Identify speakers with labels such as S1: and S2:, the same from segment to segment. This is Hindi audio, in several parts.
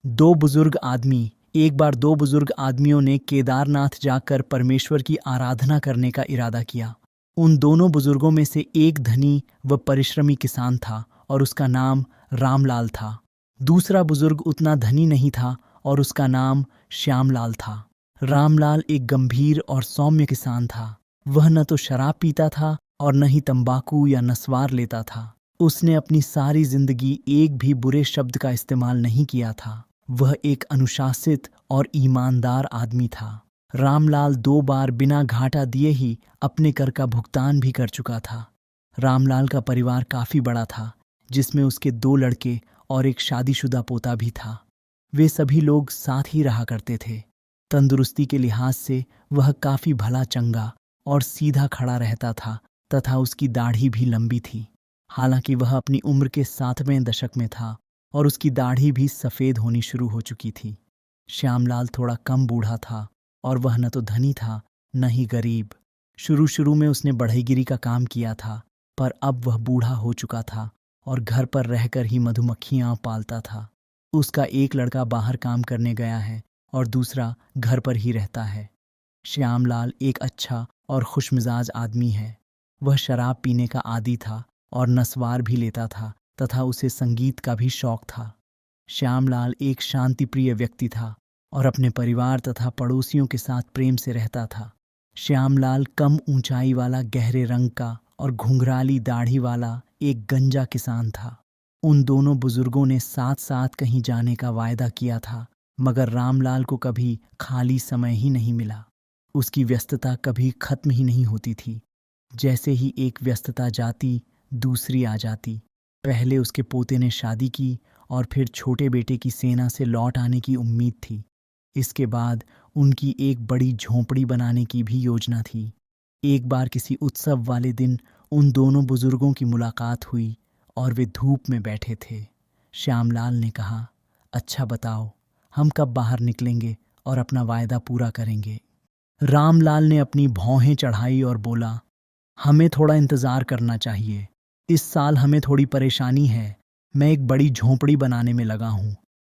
S1: दो बुजुर्ग आदमी। एक बार दो बुजुर्ग आदमियों ने केदारनाथ जाकर परमेश्वर की आराधना करने का इरादा किया। उन दोनों बुजुर्गों में से एक धनी व परिश्रमी किसान था और उसका नाम रामलाल था। दूसरा बुजुर्ग उतना धनी नहीं था और उसका नाम श्यामलाल था। रामलाल एक गंभीर और सौम्य किसान था। वह न तो शराब पीता था और न ही तंबाकू या नस्वार लेता था। उसने अपनी सारी जिंदगी एक भी बुरे शब्द का इस्तेमाल नहीं किया था। वह एक अनुशासित और ईमानदार आदमी था। रामलाल 2 बार बिना घाटा दिए ही अपने कर का भुगतान भी कर चुका था। रामलाल का परिवार काफी बड़ा था, जिसमें उसके 2 लड़के और एक शादीशुदा पोता भी था। वे सभी लोग साथ ही रहा करते थे। तंदुरुस्ती के लिहाज से वह काफी भला चंगा और सीधा खड़ा रहता था तथा उसकी दाढ़ी भी लंबी थी। हालांकि वह अपनी उम्र के 7वें दशक में था और उसकी दाढ़ी भी सफ़ेद होनी शुरू हो चुकी थी। श्यामलाल थोड़ा कम बूढ़ा था और वह न तो धनी था न ही गरीब। शुरू शुरू में उसने बढ़ईगिरी का काम किया था, पर अब वह बूढ़ा हो चुका था और घर पर रहकर ही मधुमक्खियां पालता था। उसका एक लड़का बाहर काम करने गया है और दूसरा घर पर ही रहता है। श्यामलाल एक अच्छा और खुशमिजाज आदमी है। वह शराब पीने का आदी था और नस्वार भी लेता था तथा उसे संगीत का भी शौक था। श्यामलाल एक शांतिप्रिय व्यक्ति था और अपने परिवार तथा पड़ोसियों के साथ प्रेम से रहता था। श्यामलाल कम ऊंचाई वाला, गहरे रंग का और घुंघराली दाढ़ी वाला एक गंजा किसान था। उन दोनों बुजुर्गों ने साथ साथ कहीं जाने का वायदा किया था, मगर रामलाल को कभी खाली समय ही नहीं मिला। उसकी व्यस्तता कभी खत्म ही नहीं होती थी। जैसे ही एक व्यस्तता जाती, दूसरी आ जाती। पहले उसके पोते ने शादी की और फिर छोटे बेटे की सेना से लौट आने की उम्मीद थी। इसके बाद उनकी एक बड़ी झोंपड़ी बनाने की भी योजना थी। एक बार किसी उत्सव वाले दिन उन दोनों बुजुर्गों की मुलाकात हुई और वे धूप में बैठे थे। श्यामलाल ने कहा, अच्छा बताओ, हम कब बाहर निकलेंगे और अपना वायदा पूरा करेंगे? रामलाल ने अपनी भौहें चढ़ाई और बोला, हमें थोड़ा इंतज़ार करना चाहिए। इस साल हमें थोड़ी परेशानी है। मैं एक बड़ी झोंपड़ी बनाने में लगा हूँ।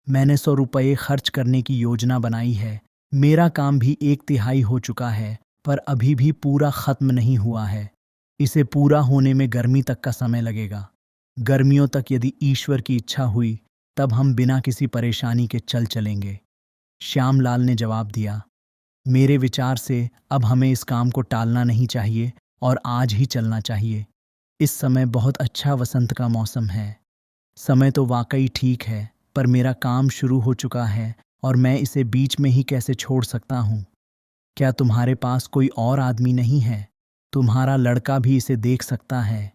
S1: मैंने 100 रुपये खर्च करने की योजना बनाई है। मेरा काम भी 1/3 हो चुका है, पर अभी भी पूरा खत्म नहीं हुआ है। इसे पूरा होने में गर्मी तक का समय लगेगा। गर्मियों तक यदि ईश्वर की इच्छा हुई, तब हम बिना किसी परेशानी के चल चलेंगे। श्यामलाल ने जवाब दिया, मेरे विचार से अब हमें इस काम को टालना नहीं चाहिए और आज ही चलना चाहिए। इस समय बहुत अच्छा वसंत का मौसम है। समय तो वाकई ठीक है, पर मेरा काम शुरू हो चुका है और मैं इसे बीच में ही कैसे छोड़ सकता हूँ? क्या तुम्हारे पास कोई और आदमी नहीं है? तुम्हारा लड़का भी इसे देख सकता है।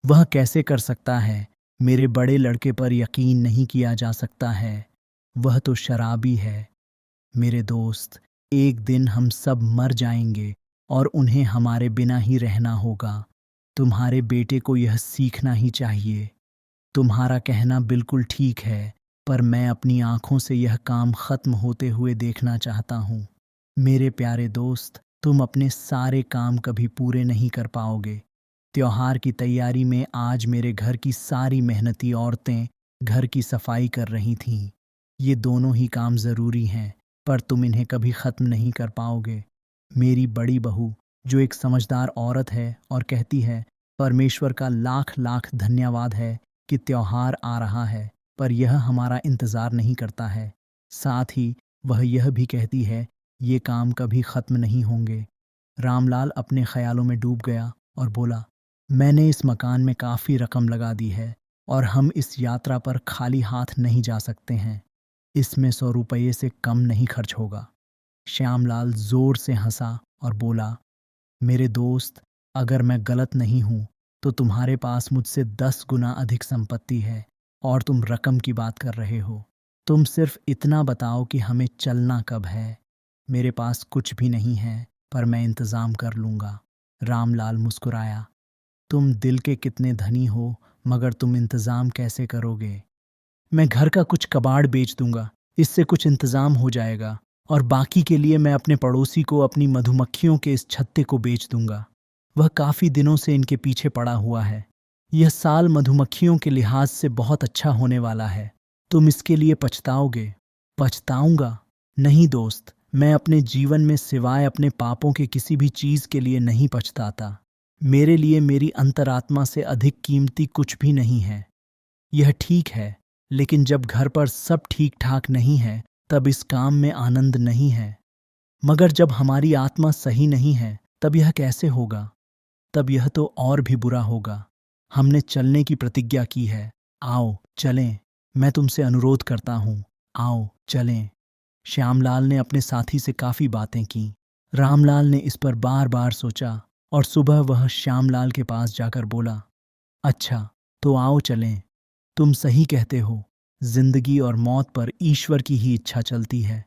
S1: वह कैसे कर सकता है? मेरे बड़े लड़के पर यकीन नहीं किया जा सकता है। वह तो शराबी है। मेरे दोस्त, एक दिन हम सब मर जाएंगे और उन्हें हमारे बिना ही रहना होगा। तुम्हारे बेटे को यह सीखना ही चाहिए। तुम्हारा कहना बिल्कुल ठीक है, पर मैं अपनी आंखों से यह काम खत्म होते हुए देखना चाहता हूँ। मेरे प्यारे दोस्त, तुम अपने सारे काम कभी पूरे नहीं कर पाओगे। त्योहार की तैयारी में आज मेरे घर की सारी मेहनती औरतें घर की सफाई कर रही थीं। ये दोनों ही काम ज़रूरी हैं, पर तुम इन्हें कभी ख़त्म नहीं कर पाओगे। मेरी बड़ी बहू, जो एक समझदार औरत है और कहती है, परमेश्वर का लाख लाख धन्यवाद है कि त्योहार आ रहा है, पर यह हमारा इंतज़ार नहीं करता है। साथ ही वह यह भी कहती है, ये काम कभी ख़त्म नहीं होंगे। रामलाल अपने ख्यालों में डूब गया और बोला, मैंने इस मकान में काफ़ी रकम लगा दी है और हम इस यात्रा पर खाली हाथ नहीं जा सकते हैं। इसमें 100 रुपये से कम नहीं खर्च होगा। श्यामलाल जोर से हंसा और बोला, मेरे दोस्त, अगर मैं गलत नहीं हूं तो तुम्हारे पास मुझसे 10 गुना अधिक संपत्ति है और तुम रकम की बात कर रहे हो। तुम सिर्फ इतना बताओ कि हमें चलना कब है। मेरे पास कुछ भी नहीं है, पर मैं इंतज़ाम कर लूँगा। रामलाल मुस्कुराया, तुम दिल के कितने धनी हो, मगर तुम इंतज़ाम कैसे करोगे? मैं घर का कुछ कबाड़ बेच दूंगा, इससे कुछ इंतज़ाम हो जाएगा, और बाकी के लिए मैं अपने पड़ोसी को अपनी मधुमक्खियों के इस छत्ते को बेच दूंगा। वह काफ़ी दिनों से इनके पीछे पड़ा हुआ है। यह साल मधुमक्खियों के लिहाज से बहुत अच्छा होने वाला है। तुम इसके लिए पछताओगे। पछताऊंगा? नहीं दोस्त, मैं अपने जीवन में सिवाय अपने पापों के किसी भी चीज के लिए नहीं पछताता। मेरे लिए मेरी अंतरात्मा से अधिक कीमती कुछ भी नहीं है। यह ठीक है, लेकिन जब घर पर सब ठीक ठाक नहीं है तब इस काम में आनंद नहीं है। मगर जब हमारी आत्मा सही नहीं है तब यह कैसे होगा? तब यह तो और भी बुरा होगा। हमने चलने की प्रतिज्ञा की है। आओ चलें, मैं तुमसे अनुरोध करता हूँ, आओ चलें। श्यामलाल ने अपने साथी से काफी बातें की। रामलाल ने इस पर बार बार सोचा और सुबह वह श्यामलाल के पास जाकर बोला, अच्छा तो आओ चलें। तुम सही कहते हो, जिंदगी और मौत पर ईश्वर की ही इच्छा चलती है।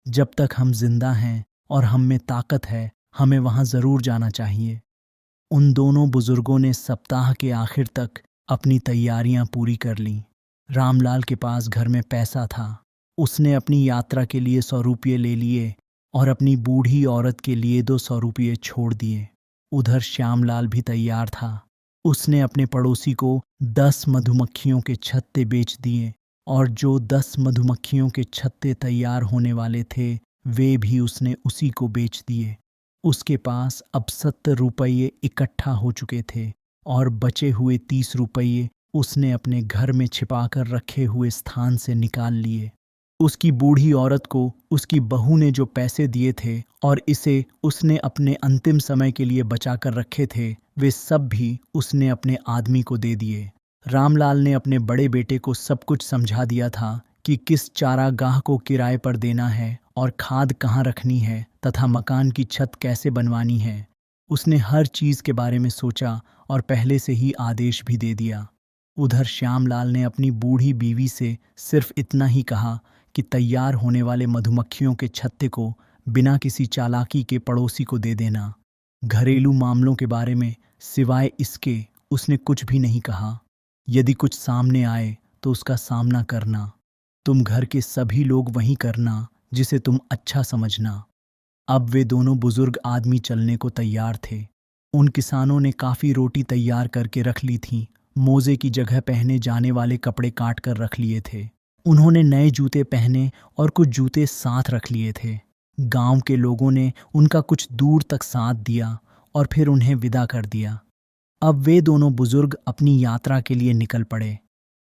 S1: जब तक हम जिंदा हैं और हम में ताकत है, हमें वहां जरूर जाना चाहिए। उन दोनों बुजुर्गों ने सप्ताह के आखिर तक अपनी तैयारियां पूरी कर लीं। रामलाल के पास घर में पैसा था। उसने अपनी यात्रा के लिए 100 रुपये ले लिए और अपनी बूढ़ी औरत के लिए 200 रुपये छोड़ दिए। उधर श्यामलाल भी तैयार था। उसने अपने पड़ोसी को 10 मधुमक्खियों के छत्ते बेच दिए और जो 10 मधुमक्खियों के छत्ते तैयार होने वाले थे वे भी उसने उसी को बेच दिए। उसके पास अब 70 रुपये इकट्ठा हो चुके थे और बचे हुए 30 रुपये उसने अपने घर में छिपाकर रखे हुए स्थान से निकाल लिए। उसकी बूढ़ी औरत को उसकी बहू ने जो पैसे दिए थे और इसे उसने अपने अंतिम समय के लिए बचाकर रखे थे, वे सब भी उसने अपने आदमी को दे दिए। रामलाल ने अपने बड़े बेटे को सब कुछ समझा दिया था कि किस चारागाह को किराए पर देना है और खाद कहाँ रखनी है तथा मकान की छत कैसे बनवानी है। उसने हर चीज के बारे में सोचा और पहले से ही आदेश भी दे दिया। उधर श्यामलाल ने अपनी बूढ़ी बीवी से सिर्फ इतना ही कहा कि तैयार होने वाले मधुमक्खियों के छत्ते को बिना किसी चालाकी के पड़ोसी को दे देना। घरेलू मामलों के बारे में सिवाय इसके उसने कुछ भी नहीं कहा। यदि कुछ सामने आए तो उसका सामना करना। तुम घर के सभी लोग वही करना जिसे तुम अच्छा समझना। अब वे दोनों बुजुर्ग आदमी चलने को तैयार थे। उन किसानों ने काफी रोटी तैयार करके रख ली थी। मोजे की जगह पहने जाने वाले कपड़े काट कर रख लिए थे। उन्होंने नए जूते पहने और कुछ जूते साथ रख लिए थे। गांव के लोगों ने उनका कुछ दूर तक साथ दिया और फिर उन्हें विदा कर दिया। अब वे दोनों बुजुर्ग अपनी यात्रा के लिए निकल पड़े।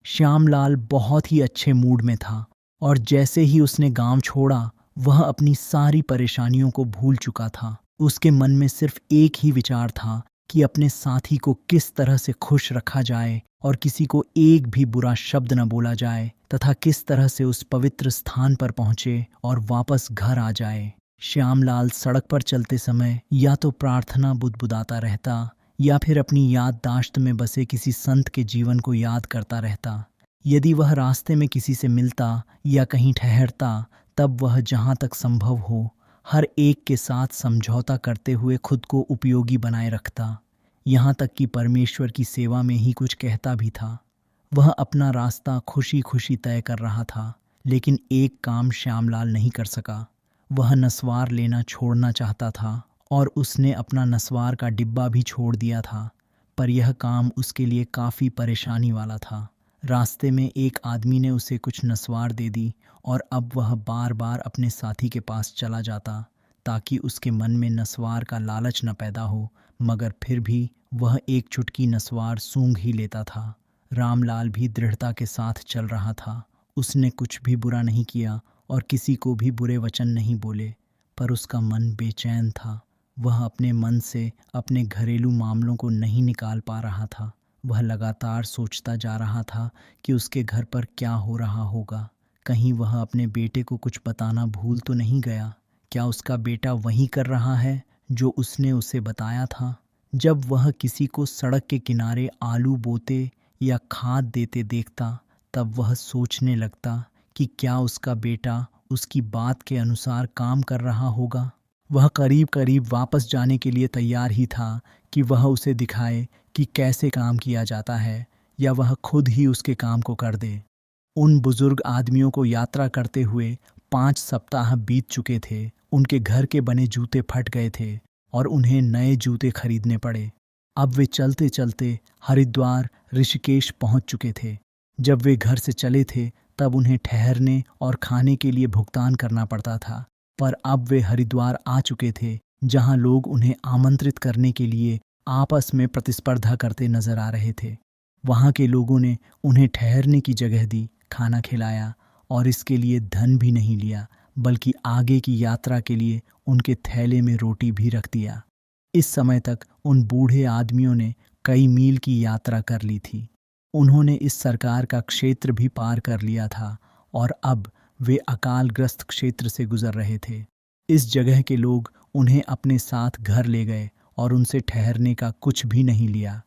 S1: श्यामलाल बहुत ही अच्छे मूड में था और जैसे ही उसने गांव छोड़ा वह अपनी सारी परेशानियों को भूल चुका था। उसके मन में सिर्फ एक ही विचार था कि अपने साथी को किस तरह से खुश रखा जाए और किसी को एक भी बुरा शब्द न बोला जाए तथा किस तरह से उस पवित्र स्थान पर पहुंचे और वापस घर आ जाए। श्यामलाल सड़क पर चलते समय या तो प्रार्थना बुदबुदाता रहता या फिर अपनी याददाश्त में बसे किसी संत के जीवन को याद करता रहता। यदि वह रास्ते में किसी से मिलता या कहीं ठहरता तब वह जहाँ तक संभव हो हर एक के साथ समझौता करते हुए खुद को उपयोगी बनाए रखता। यहाँ तक कि परमेश्वर की सेवा में ही कुछ कहता भी था। वह अपना रास्ता खुशी खुशी तय कर रहा था, लेकिन एक काम श्यामलाल नहीं कर सका। वह नस्वार लेना छोड़ना चाहता था और उसने अपना नस्वार का डिब्बा भी छोड़ दिया था, पर यह काम उसके लिए काफ़ी परेशानी वाला था। रास्ते में एक आदमी ने उसे कुछ नस्वार दे दी और अब वह बार बार अपने साथी के पास चला जाता ताकि उसके मन में नस्वार का लालच न पैदा हो, मगर फिर भी वह एक चुटकी नस्वार सूंघ ही लेता था। रामलाल भी दृढ़ता के साथ चल रहा था। उसने कुछ भी बुरा नहीं किया और किसी को भी बुरे वचन नहीं बोले, पर उसका मन बेचैन था। वह अपने मन से अपने घरेलू मामलों को नहीं निकाल पा रहा था। वह लगातार सोचता जा रहा था कि उसके घर पर क्या हो रहा होगा। कहीं वह अपने बेटे को कुछ बताना भूल तो नहीं गया? क्या उसका बेटा वही कर रहा है जो उसने उसे बताया था? जब वह किसी को सड़क के किनारे आलू बोते या खाद देते देखता तब वह सोचने लगता कि क्या उसका बेटा उसकी बात के अनुसार काम कर रहा होगा। वह करीब करीब वापस जाने के लिए तैयार ही था कि वह उसे दिखाए कि कैसे काम किया जाता है या वह खुद ही उसके काम को कर दे। उन बुजुर्ग आदमियों को यात्रा करते हुए 5 सप्ताह बीत चुके थे। उनके घर के बने जूते फट गए थे और उन्हें नए जूते खरीदने पड़े। अब वे चलते चलते हरिद्वार ऋषिकेश पहुंच चुके थे। जब वे घर से चले थे तब उन्हें ठहरने और खाने के लिए भुगतान करना पड़ता था। पर अब वे हरिद्वार आ चुके थे, जहां लोग उन्हें आमंत्रित करने के लिए आपस में प्रतिस्पर्धा करते नजर आ रहे थे। वहां के लोगों ने उन्हें ठहरने की जगह दी, खाना खिलाया और इसके लिए धन भी नहीं लिया, बल्कि आगे की यात्रा के लिए उनके थैले में रोटी भी रख दिया। इस समय तक उन बूढ़े आदमियों ने कई मील की यात्रा कर ली थी। उन्होंने इस सरकार का क्षेत्र भी पार कर लिया था और अब वे अकालग्रस्त क्षेत्र से गुजर रहे थे। इस जगह के लोग उन्हें अपने साथ घर ले गए और उनसे ठहरने का कुछ भी नहीं लिया,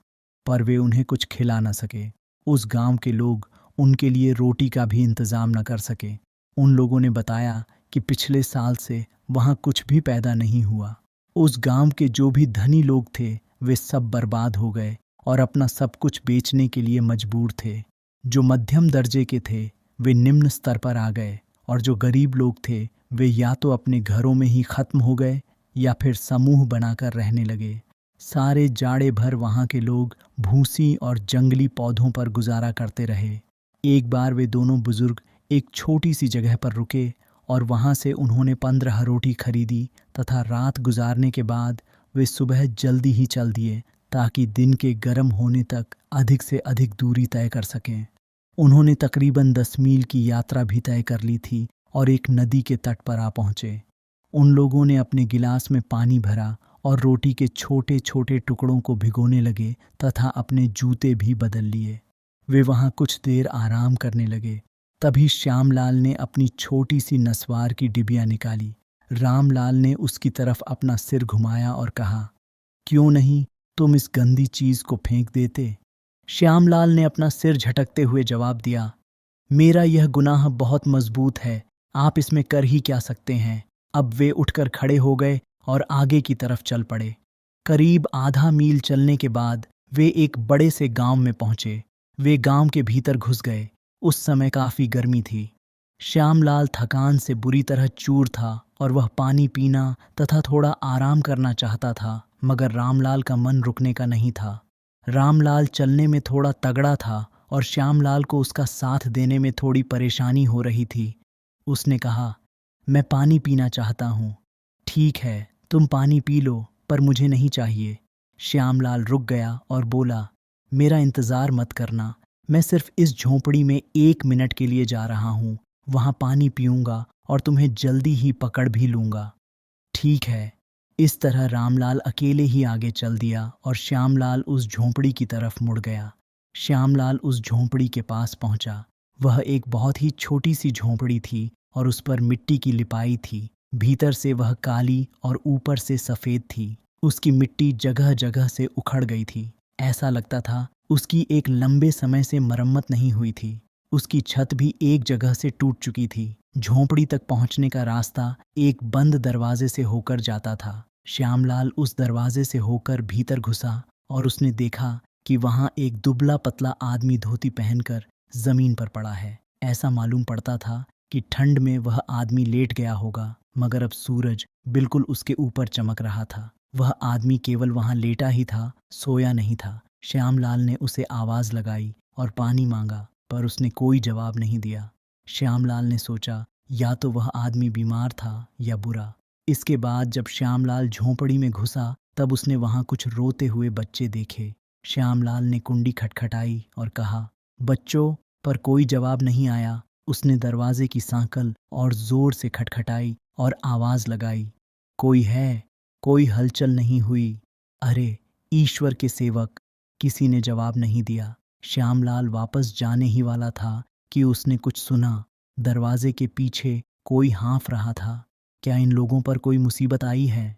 S1: पर वे उन्हें कुछ खिला न सके। उस गांव के लोग उनके लिए रोटी का भी इंतजाम न कर सके। उन लोगों ने बताया कि पिछले साल से वहां कुछ भी पैदा नहीं हुआ। उस गांव के जो भी धनी लोग थे वे सब बर्बाद हो गए और अपना सब कुछ बेचने के लिए मजबूर थे। जो मध्यम दर्जे के थे वे निम्न स्तर पर आ गए और जो गरीब लोग थे वे या तो अपने घरों में ही खत्म हो गए या फिर समूह बनाकर रहने लगे। सारे जाड़े भर वहां के लोग भूसी और जंगली पौधों पर गुजारा करते रहे। एक बार वे दोनों बुजुर्ग एक छोटी सी जगह पर रुके और वहां से उन्होंने 15 रोटी खरीदी तथा रात गुजारने के बाद वे सुबह जल्दी ही चल दिए ताकि दिन के गर्म होने तक अधिक से अधिक दूरी तय कर सकें। उन्होंने तकरीबन 10 मील की यात्रा भी तय कर ली थी और एक नदी के तट पर आ पहुंचे। उन लोगों ने अपने गिलास में पानी भरा और रोटी के छोटे छोटे टुकड़ों को भिगोने लगे तथा अपने जूते भी बदल लिए। वे वहां कुछ देर आराम करने लगे। तभी श्यामलाल ने अपनी छोटी सी नस्वार की डिबिया निकाली। रामलाल ने उसकी तरफ अपना सिर घुमाया और कहा, क्यों नहीं तुम इस गंदी चीज को फेंक देते? श्यामलाल ने अपना सिर झटकते हुए जवाब दिया, मेरा यह गुनाह बहुत मजबूत है, आप इसमें कर ही क्या सकते हैं। अब वे उठकर खड़े हो गए और आगे की तरफ चल पड़े। करीब आधा मील चलने के बाद वे एक बड़े से गांव में पहुंचे। वे गांव के भीतर घुस गए। उस समय काफी गर्मी थी। श्यामलाल थकान से बुरी तरह चूर था और वह पानी पीना तथा थोड़ा आराम करना चाहता था, मगर रामलाल का मन रुकने का नहीं था। रामलाल चलने में थोड़ा तगड़ा था और श्यामलाल को उसका साथ देने में थोड़ी परेशानी हो रही थी। उसने कहा, मैं पानी पीना चाहता हूँ। ठीक है, तुम पानी पी लो, पर मुझे नहीं चाहिए। श्यामलाल रुक गया और बोला, मेरा इंतजार मत करना, मैं सिर्फ इस झोंपड़ी में 1 मिनट के लिए जा रहा हूँ। वहां पानी पीऊंगा और तुम्हें जल्दी ही पकड़ भी लूंगा। ठीक है। इस तरह रामलाल अकेले ही आगे चल दिया और श्यामलाल उस झोंपड़ी की तरफ मुड़ गया। श्यामलाल उस झोंपड़ी के पास पहुंचा। वह एक बहुत ही छोटी सी झोंपड़ी थी और उस पर मिट्टी की लिपाई थी। भीतर से वह काली और ऊपर से सफेद थी। उसकी मिट्टी जगह जगह से उखड़ गई थी। ऐसा लगता था उसकी एक लंबे समय से मरम्मत नहीं हुई थी। उसकी छत भी एक जगह से टूट चुकी थी। झोंपड़ी तक पहुंचने का रास्ता एक बंद दरवाजे से होकर जाता था। श्यामलाल उस दरवाजे से होकर भीतर घुसा और उसने देखा कि वहां एक दुबला पतला आदमी धोती पहनकर जमीन पर पड़ा है। ऐसा मालूम पड़ता था कि ठंड में वह आदमी लेट गया होगा, मगर अब सूरज बिल्कुल उसके ऊपर चमक रहा था। वह आदमी केवल वहां लेटा ही था, सोया नहीं था। श्यामलाल ने उसे आवाज लगाई और पानी मांगा, पर उसने कोई जवाब नहीं दिया। श्यामलाल ने सोचा, या तो वह आदमी बीमार था या बुरा। इसके बाद जब श्यामलाल झोंपड़ी में घुसा तब उसने वहां कुछ रोते हुए बच्चे देखे। श्यामलाल ने कुंडी खटखटाई और कहा, बच्चों, पर कोई जवाब नहीं आया। उसने दरवाजे की सांकल और जोर से खटखटाई और आवाज लगाई, कोई है? कोई हलचल नहीं हुई। अरे ईश्वर के सेवक! किसी ने जवाब नहीं दिया। श्यामलाल वापस जाने ही वाला था कि उसने कुछ सुना। दरवाजे के पीछे कोई हाँफ रहा था। क्या इन लोगों पर कोई मुसीबत आई है?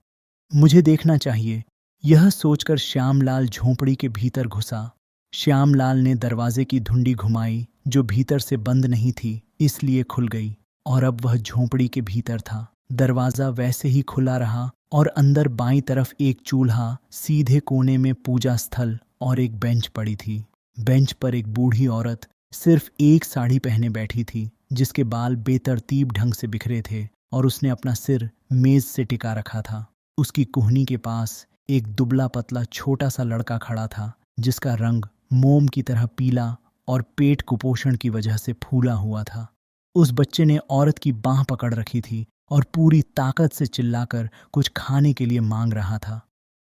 S1: मुझे देखना चाहिए। यह सोचकर श्यामलाल झोंपड़ी के भीतर घुसा। श्यामलाल ने दरवाजे की धुंडी घुमाई, जो भीतर से बंद नहीं थी, इसलिए खुल गई और अब वह झोंपड़ी के भीतर था। दरवाजा वैसे ही खुला रहा और अंदर बाईं तरफ एक चूल्हा, सीधे कोने में पूजा स्थल और एक बेंच पड़ी थी। बेंच पर एक बूढ़ी औरत सिर्फ एक साड़ी पहने बैठी थी, जिसके बाल बेतरतीब ढंग से बिखरे थे और उसने अपना सिर मेज से टिका रखा था। उसकी कुहनी के पास एक दुबला पतला छोटा सा लड़का खड़ा था, जिसका रंग मोम की तरह पीला और पेट कुपोषण की वजह से फूला हुआ था। उस बच्चे ने औरत की बांह पकड़ रखी थी और पूरी ताकत से चिल्लाकर कुछ खाने के लिए मांग रहा था।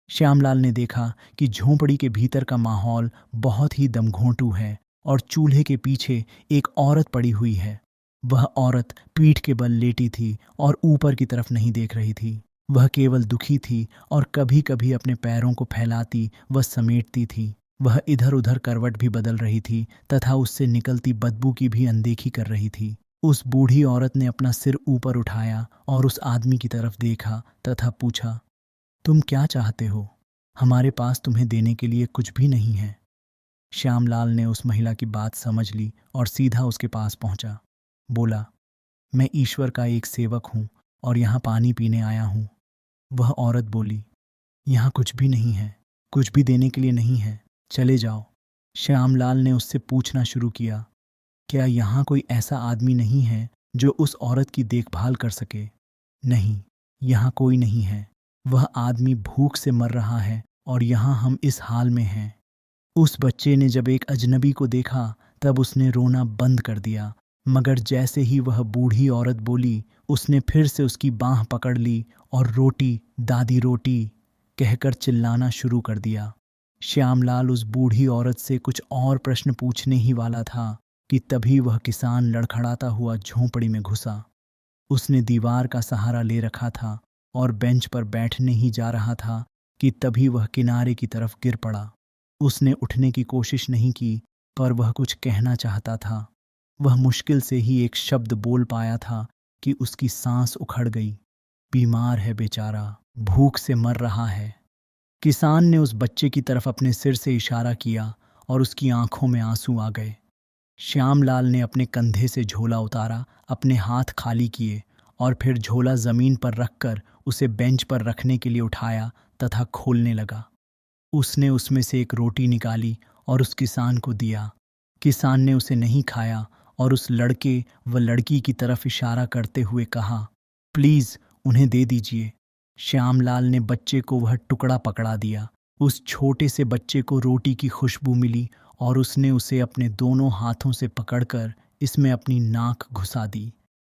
S1: श्यामलाल ने देखा कि झोंपड़ी के भीतर का माहौल बहुत ही दमघोंटू है और चूल्हे के पीछे एक औरत पड़ी हुई है। वह औरत पीठ के बल लेटी थी और ऊपर की तरफ नहीं देख रही थी। वह केवल दुखी थी और कभी कभी अपने पैरों को फैलाती व समेटती थी। वह इधर उधर करवट भी बदल रही थी तथा उससे निकलती बदबू की भी अनदेखी कर रही थी। उस बूढ़ी औरत ने अपना सिर ऊपर उठाया और उस आदमी की तरफ देखा तथा पूछा, तुम क्या चाहते हो? हमारे पास तुम्हें देने के लिए कुछ भी नहीं है। श्यामलाल ने उस महिला की बात समझ ली और सीधा उसके पास पहुंचा। बोला, मैं ईश्वर का एक सेवक हूं और यहाँ पानी पीने आया हूं। वह औरत बोली, यहाँ कुछ भी नहीं है, कुछ भी देने के लिए नहीं है, चले जाओ। श्यामलाल ने उससे पूछना शुरू किया, क्या यहाँ कोई ऐसा आदमी नहीं है जो उस औरत की देखभाल कर सके? नहीं, यहाँ कोई नहीं है। वह आदमी भूख से मर रहा है और यहाँ हम इस हाल में हैं। उस बच्चे ने जब एक अजनबी को देखा तब उसने रोना बंद कर दिया, मगर जैसे ही वह बूढ़ी औरत बोली, उसने फिर से उसकी बांह पकड़ ली और रोटी दादी रोटी कहकर चिल्लाना शुरू कर दिया। श्यामलाल उस बूढ़ी औरत से कुछ और प्रश्न पूछने ही वाला था कि तभी वह किसान लड़खड़ाता हुआ झोंपड़ी में घुसा। उसने दीवार का सहारा ले रखा था और बेंच पर बैठने ही जा रहा था कि तभी वह किनारे की तरफ गिर पड़ा। उसने उठने की कोशिश नहीं की, पर वह कुछ कहना चाहता था। वह मुश्किल से ही एक शब्द बोल पाया था कि उसकी सांस उखड़ गई। बीमार है बेचारा, भूख से मर रहा है। किसान ने उस बच्चे की तरफ अपने सिर से इशारा किया और उसकी आंखों में आंसू आ गए। श्यामलाल ने अपने कंधे से झोला उतारा, अपने हाथ खाली किए और फिर झोला जमीन पर रखकर उसे बेंच पर रखने के लिए उठाया तथा खोलने लगा। उसने उसमें से एक रोटी निकाली और उस किसान को दिया। किसान ने उसे नहीं खाया और उस लड़के व लड़की की तरफ इशारा करते हुए कहा, प्लीज उन्हें दे दीजिए। श्यामलाल ने बच्चे को वह टुकड़ा पकड़ा दिया। उस छोटे से बच्चे को रोटी की खुशबू मिली और उसने उसे अपने दोनों हाथों से पकड़कर इसमें अपनी नाक घुसा दी।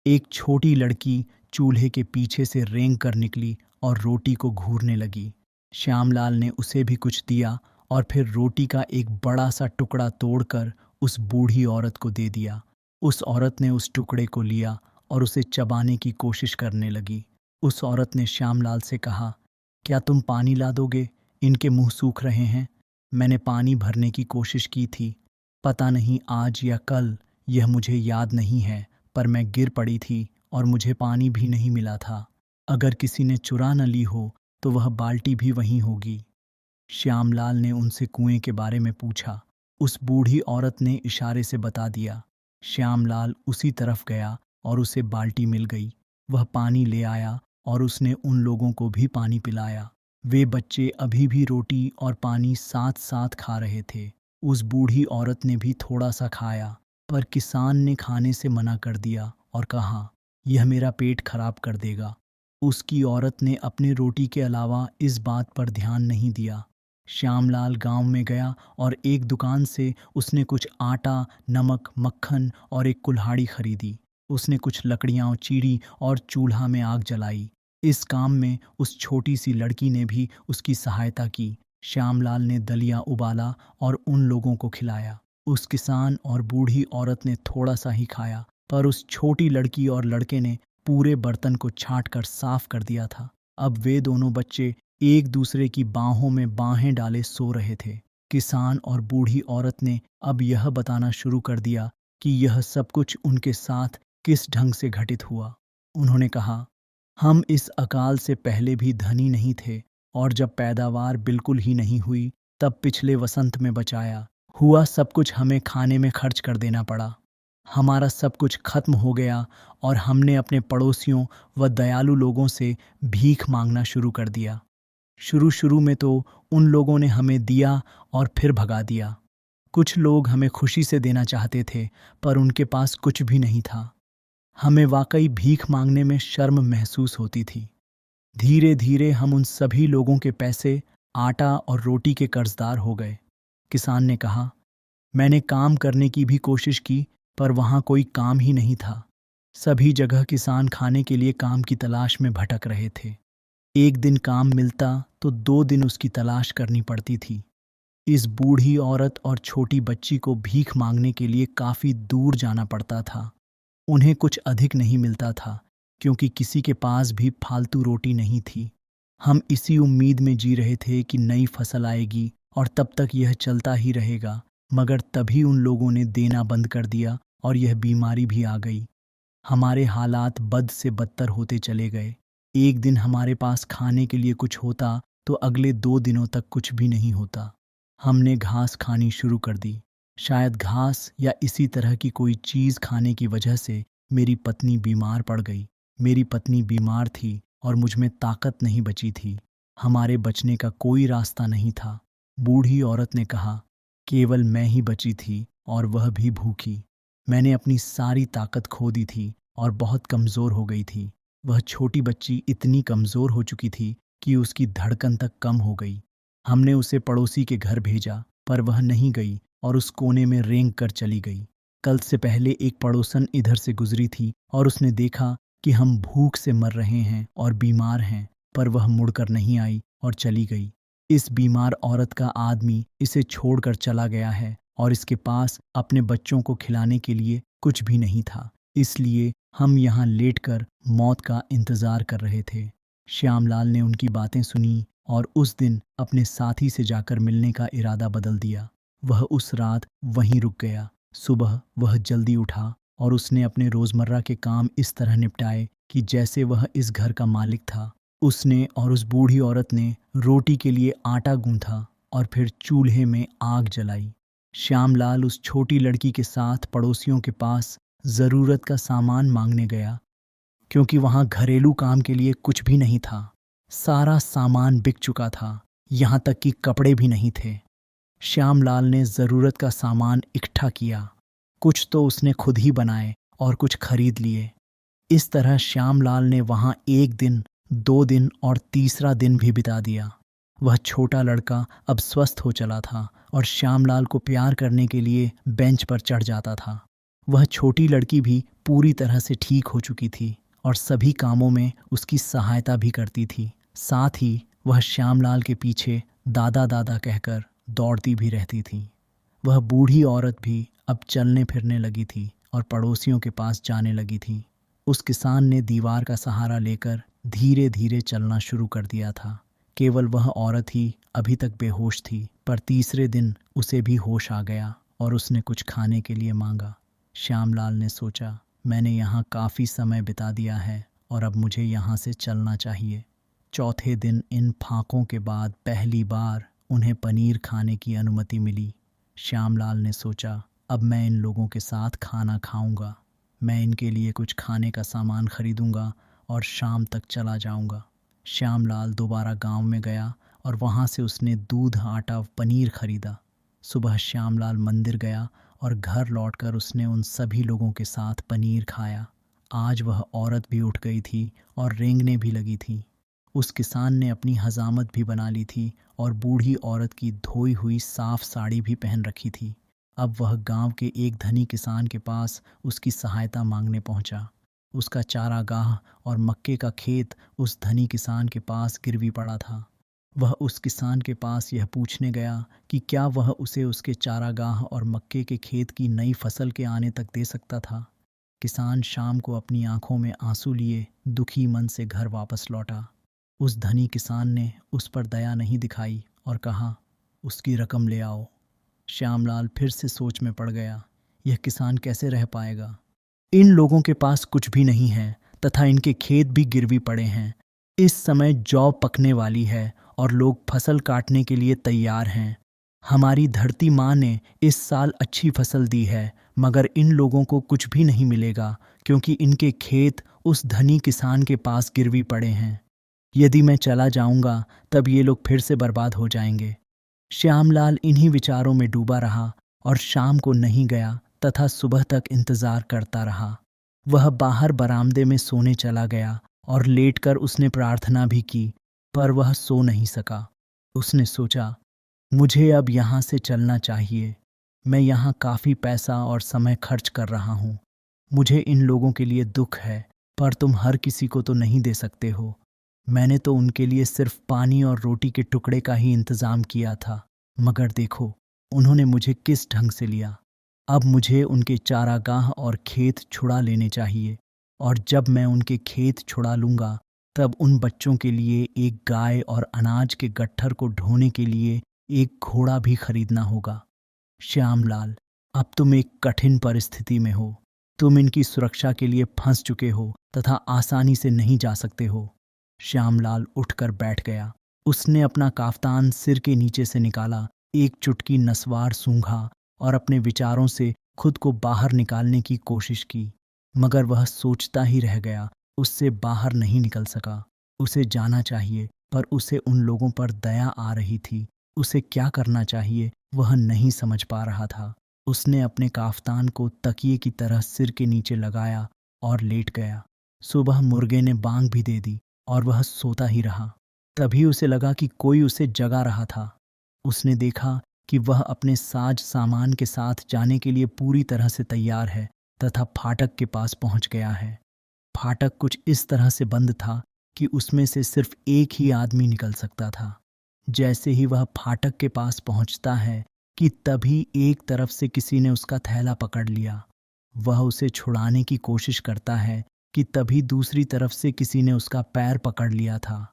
S1: एक छोटी लड़की चूल्हे के पीछे से रेंग कर निकली और रोटी को घूरने लगी। श्यामलाल ने उसे भी कुछ दिया और फिर रोटी का एक बड़ा सा टुकड़ा तोड़कर उस बूढ़ी औरत को दे दिया। उस औरत ने उस टुकड़े को लिया और उसे चबाने की कोशिश करने लगी। उस औरत ने श्यामलाल से कहा, क्या तुम पानी ला दोगे? इनके मुंह सूख रहे हैं। मैंने पानी भरने की कोशिश की थी, पता नहीं आज या कल, यह मुझे याद नहीं है, पर मैं गिर पड़ी थी और मुझे पानी भी नहीं मिला था। अगर किसी ने चुरा न ली हो तो वह बाल्टी भी वहीं होगी। श्यामलाल ने उनसे कुएं के बारे में पूछा। उस बूढ़ी औरत ने इशारे से बता दिया। श्यामलाल उसी तरफ गया और उसे बाल्टी मिल गई। वह पानी ले आया और उसने उन लोगों को भी पानी पिलाया। वे बच्चे अभी भी रोटी और पानी साथ साथ खा रहे थे। उस बूढ़ी औरत ने भी थोड़ा सा खाया, पर किसान ने खाने से मना कर दिया और कहा, यह मेरा पेट खराब कर देगा। उसकी औरत ने अपनी रोटी के अलावा इस बात पर ध्यान नहीं दिया। श्यामलाल गांव में गया और एक दुकान से उसने कुछ आटा, नमक, मक्खन और एक कुल्हाड़ी खरीदी। उसने कुछ लकड़ियां चीरी और चूल्हा में आग जलाई। इस काम में उस छोटी सी लड़की ने भी उसकी सहायता की। श्यामलाल ने दलिया उबाला और उन लोगों को खिलाया। उस किसान और बूढ़ी औरत ने थोड़ा सा ही खाया, पर उस छोटी लड़की और लड़के ने पूरे बर्तन को छांट कर साफ कर दिया था। अब वे दोनों बच्चे एक दूसरे की बाहों में बाहें डाले सो रहे थे। किसान और बूढ़ी औरत ने अब यह बताना शुरू कर दिया कि यह सब कुछ उनके साथ किस ढंग से घटित हुआ। उन्होंने कहा, हम इस अकाल से पहले भी धनी नहीं थे और जब पैदावार बिल्कुल ही नहीं हुई तब पिछले वसंत में बचाया हुआ सब कुछ हमें खाने में खर्च कर देना पड़ा। हमारा सब कुछ खत्म हो गया और हमने अपने पड़ोसियों व दयालु लोगों से भीख मांगना शुरू कर दिया। शुरू में तो उन लोगों ने हमें दिया और फिर भगा दिया। कुछ लोग हमें खुशी से देना चाहते थे, पर उनके पास कुछ भी नहीं था। हमें वाकई भीख मांगने में शर्म महसूस होती थी। धीरे धीरे हम उन सभी लोगों के पैसे, आटा और रोटी के कर्जदार हो गए। किसान ने कहा, मैंने काम करने की भी कोशिश की, पर वहाँ कोई काम ही नहीं था। सभी जगह किसान खाने के लिए काम की तलाश में भटक रहे थे। एक दिन काम मिलता तो 2 दिन उसकी तलाश करनी पड़ती थी। इस बूढ़ी औरत और छोटी बच्ची को भीख मांगने के लिए काफी दूर जाना पड़ता था। उन्हें कुछ अधिक नहीं मिलता था, क्योंकि किसी के पास भी फालतू रोटी नहीं थी। हम इसी उम्मीद में जी रहे थे कि नई फसल आएगी और तब तक यह चलता ही रहेगा, मगर तभी उन लोगों ने देना बंद कर दिया और यह बीमारी भी आ गई। हमारे हालात बद से बदतर होते चले गए। एक दिन हमारे पास खाने के लिए कुछ होता तो अगले 2 दिनों तक कुछ भी नहीं होता। हमने घास खानी शुरू कर दी। शायद घास या इसी तरह की कोई चीज़ खाने की वजह से मेरी पत्नी बीमार पड़ गई। मेरी पत्नी बीमार थी और मुझ में ताकत नहीं बची थी। हमारे बचने का कोई रास्ता नहीं था। बूढ़ी औरत ने कहा, केवल मैं ही बची थी और वह भी भूखी। मैंने अपनी सारी ताकत खो दी थी और बहुत कमज़ोर हो गई थी। वह छोटी बच्ची इतनी कमज़ोर हो चुकी थी कि उसकी धड़कन तक कम हो गई। हमने उसे पड़ोसी के घर भेजा, पर वह नहीं गई और उस कोने में रेंग कर चली गई। कल से पहले एक पड़ोसन इधर से गुजरी थी और उसने देखा कि हम भूख से मर रहे हैं और बीमार हैं, पर वह मुड़कर नहीं आई और चली गई। इस बीमार औरत का आदमी इसे छोड़कर चला गया है और इसके पास अपने बच्चों को खिलाने के लिए कुछ भी नहीं था। इसलिए हम यहाँ लेटकर मौत का इंतजार कर रहे थे। श्यामलाल ने उनकी बातें सुनी और उस दिन अपने साथी से जाकर मिलने का इरादा बदल दिया। वह उस रात वहीं रुक गया। सुबह वह जल्दी उठा और उसने अपने रोजमर्रा के काम इस तरह निपटाए कि जैसे वह इस घर का मालिक था। उसने और उस बूढ़ी औरत ने रोटी के लिए आटा गूंथा और फिर चूल्हे में आग जलाई। श्यामलाल उस छोटी लड़की के साथ पड़ोसियों के पास जरूरत का सामान मांगने गया, क्योंकि वहां घरेलू काम के लिए कुछ भी नहीं था। सारा सामान बिक चुका था, यहाँ तक कि कपड़े भी नहीं थे। श्यामलाल ने जरूरत का सामान इकट्ठा किया। कुछ तो उसने खुद ही बनाए और कुछ खरीद लिए। इस तरह श्यामलाल ने वहां 1 दिन, 2 दिन और तीसरा दिन भी बिता दिया। वह छोटा लड़का अब स्वस्थ हो चला था और श्यामलाल को प्यार करने के लिए बेंच पर चढ़ जाता था। वह छोटी लड़की भी पूरी तरह से ठीक हो चुकी थी और सभी कामों में उसकी सहायता भी करती थी। साथ ही वह श्यामलाल के पीछे दादा दादा कहकर दौड़ती भी रहती थी। वह बूढ़ी औरत भी अब चलने फिरने लगी थी और पड़ोसियों के पास जाने लगी थी। उस किसान ने दीवार का सहारा लेकर धीरे धीरे चलना शुरू कर दिया था। केवल वह औरत ही अभी तक बेहोश थी, पर तीसरे दिन उसे भी होश आ गया और उसने कुछ खाने के लिए मांगा। श्यामलाल ने सोचा, मैंने यहाँ काफ़ी समय बिता दिया है और अब मुझे यहाँ से चलना चाहिए। चौथे दिन इन फाकों के बाद पहली बार उन्हें पनीर खाने की अनुमति मिली। श्यामलाल ने सोचा, अब मैं इन लोगों के साथ खाना खाऊंगा। मैं इनके लिए कुछ खाने का सामान खरीदूंगा और शाम तक चला जाऊंगा। श्यामलाल दोबारा गांव में गया और वहां से उसने दूध, आटा, पनीर खरीदा। सुबह श्यामलाल मंदिर गया और घर लौटकर उसने उन सभी लोगों के साथ पनीर खाया। आज वह औरत भी उठ गई थी और रेंगने भी लगी थी। उस किसान ने अपनी हजामत भी बना ली थी और बूढ़ी औरत की धोई हुई साफ साड़ी भी पहन रखी थी। अब वह गांव के एक धनी किसान के पास उसकी सहायता मांगने पहुंचा। उसका चारागाह और मक्के का खेत उस धनी किसान के पास गिरवी पड़ा था। वह उस किसान के पास यह पूछने गया कि क्या वह उसे उसके चारागाह और मक्के के खेत की नई फसल के आने तक दे सकता था। किसान शाम को अपनी आंखों में आंसू लिए दुखी मन से घर वापस लौटा। उस धनी किसान ने उस पर दया नहीं दिखाई और कहा, उसकी रकम ले आओ। श्यामलाल फिर से सोच में पड़ गया, यह किसान कैसे रह पाएगा। इन लोगों के पास कुछ भी नहीं है तथा इनके खेत भी गिरवी पड़े हैं। इस समय जौ पकने वाली है और लोग फसल काटने के लिए तैयार हैं। हमारी धरती माँ ने इस साल अच्छी फसल दी है, मगर इन लोगों को कुछ भी नहीं मिलेगा, क्योंकि इनके खेत उस धनी किसान के पास गिरवी पड़े हैं। यदि मैं चला जाऊंगा तब ये लोग फिर से बर्बाद हो जाएंगे। श्यामलाल इन्हीं विचारों में डूबा रहा और शाम को नहीं गया तथा सुबह तक इंतजार करता रहा। वह बाहर बरामदे में सोने चला गया और लेटकर उसने प्रार्थना भी की, पर वह सो नहीं सका। उसने सोचा, मुझे अब यहाँ से चलना चाहिए। मैं यहाँ काफ़ी पैसा और समय खर्च कर रहा हूँ। मुझे इन लोगों के लिए दुख है, पर तुम हर किसी को तो नहीं दे सकते हो। मैंने तो उनके लिए सिर्फ पानी और रोटी के टुकड़े का ही इंतज़ाम किया था, मगर देखो उन्होंने मुझे किस ढंग से लिया। अब मुझे उनके चारागाह और खेत छुड़ा लेने चाहिए, और जब मैं उनके खेत छुड़ा लूँगा तब उन बच्चों के लिए एक गाय और अनाज के गट्ठर को ढोने के लिए एक घोड़ा भी खरीदना होगा। श्यामलाल, अब तुम एक कठिन परिस्थिति में हो। तुम इनकी सुरक्षा के लिए फंस चुके हो तथा आसानी से नहीं जा सकते हो। श्यामलाल उठकर बैठ गया। उसने अपना काफ्तान सिर के नीचे से निकाला, एक चुटकी नस्वार सूंघा और अपने विचारों से खुद को बाहर निकालने की कोशिश की, मगर वह सोचता ही रह गया। उससे बाहर नहीं निकल सका। उसे जाना चाहिए, पर उसे उन लोगों पर दया आ रही थी। उसे क्या करना चाहिए वह नहीं समझ पा रहा था। उसने अपने काफ्तान को तकिए की तरह सिर के नीचे लगाया और लेट गया। सुबह मुर्गे ने बांग भी दे दी और वह सोता ही रहा। तभी उसे लगा कि कोई उसे जगा रहा था। उसने देखा कि वह अपने साज सामान के साथ जाने के लिए पूरी तरह से तैयार है तथा फाटक के पास पहुंच गया है। फाटक कुछ इस तरह से बंद था कि उसमें से सिर्फ एक ही आदमी निकल सकता था। जैसे ही वह फाटक के पास पहुंचता है कि तभी एक तरफ से किसी ने उसका थैला पकड़ लिया। वह उसे छुड़ाने की कोशिश करता है कि तभी दूसरी तरफ से किसी ने उसका पैर पकड़ लिया था।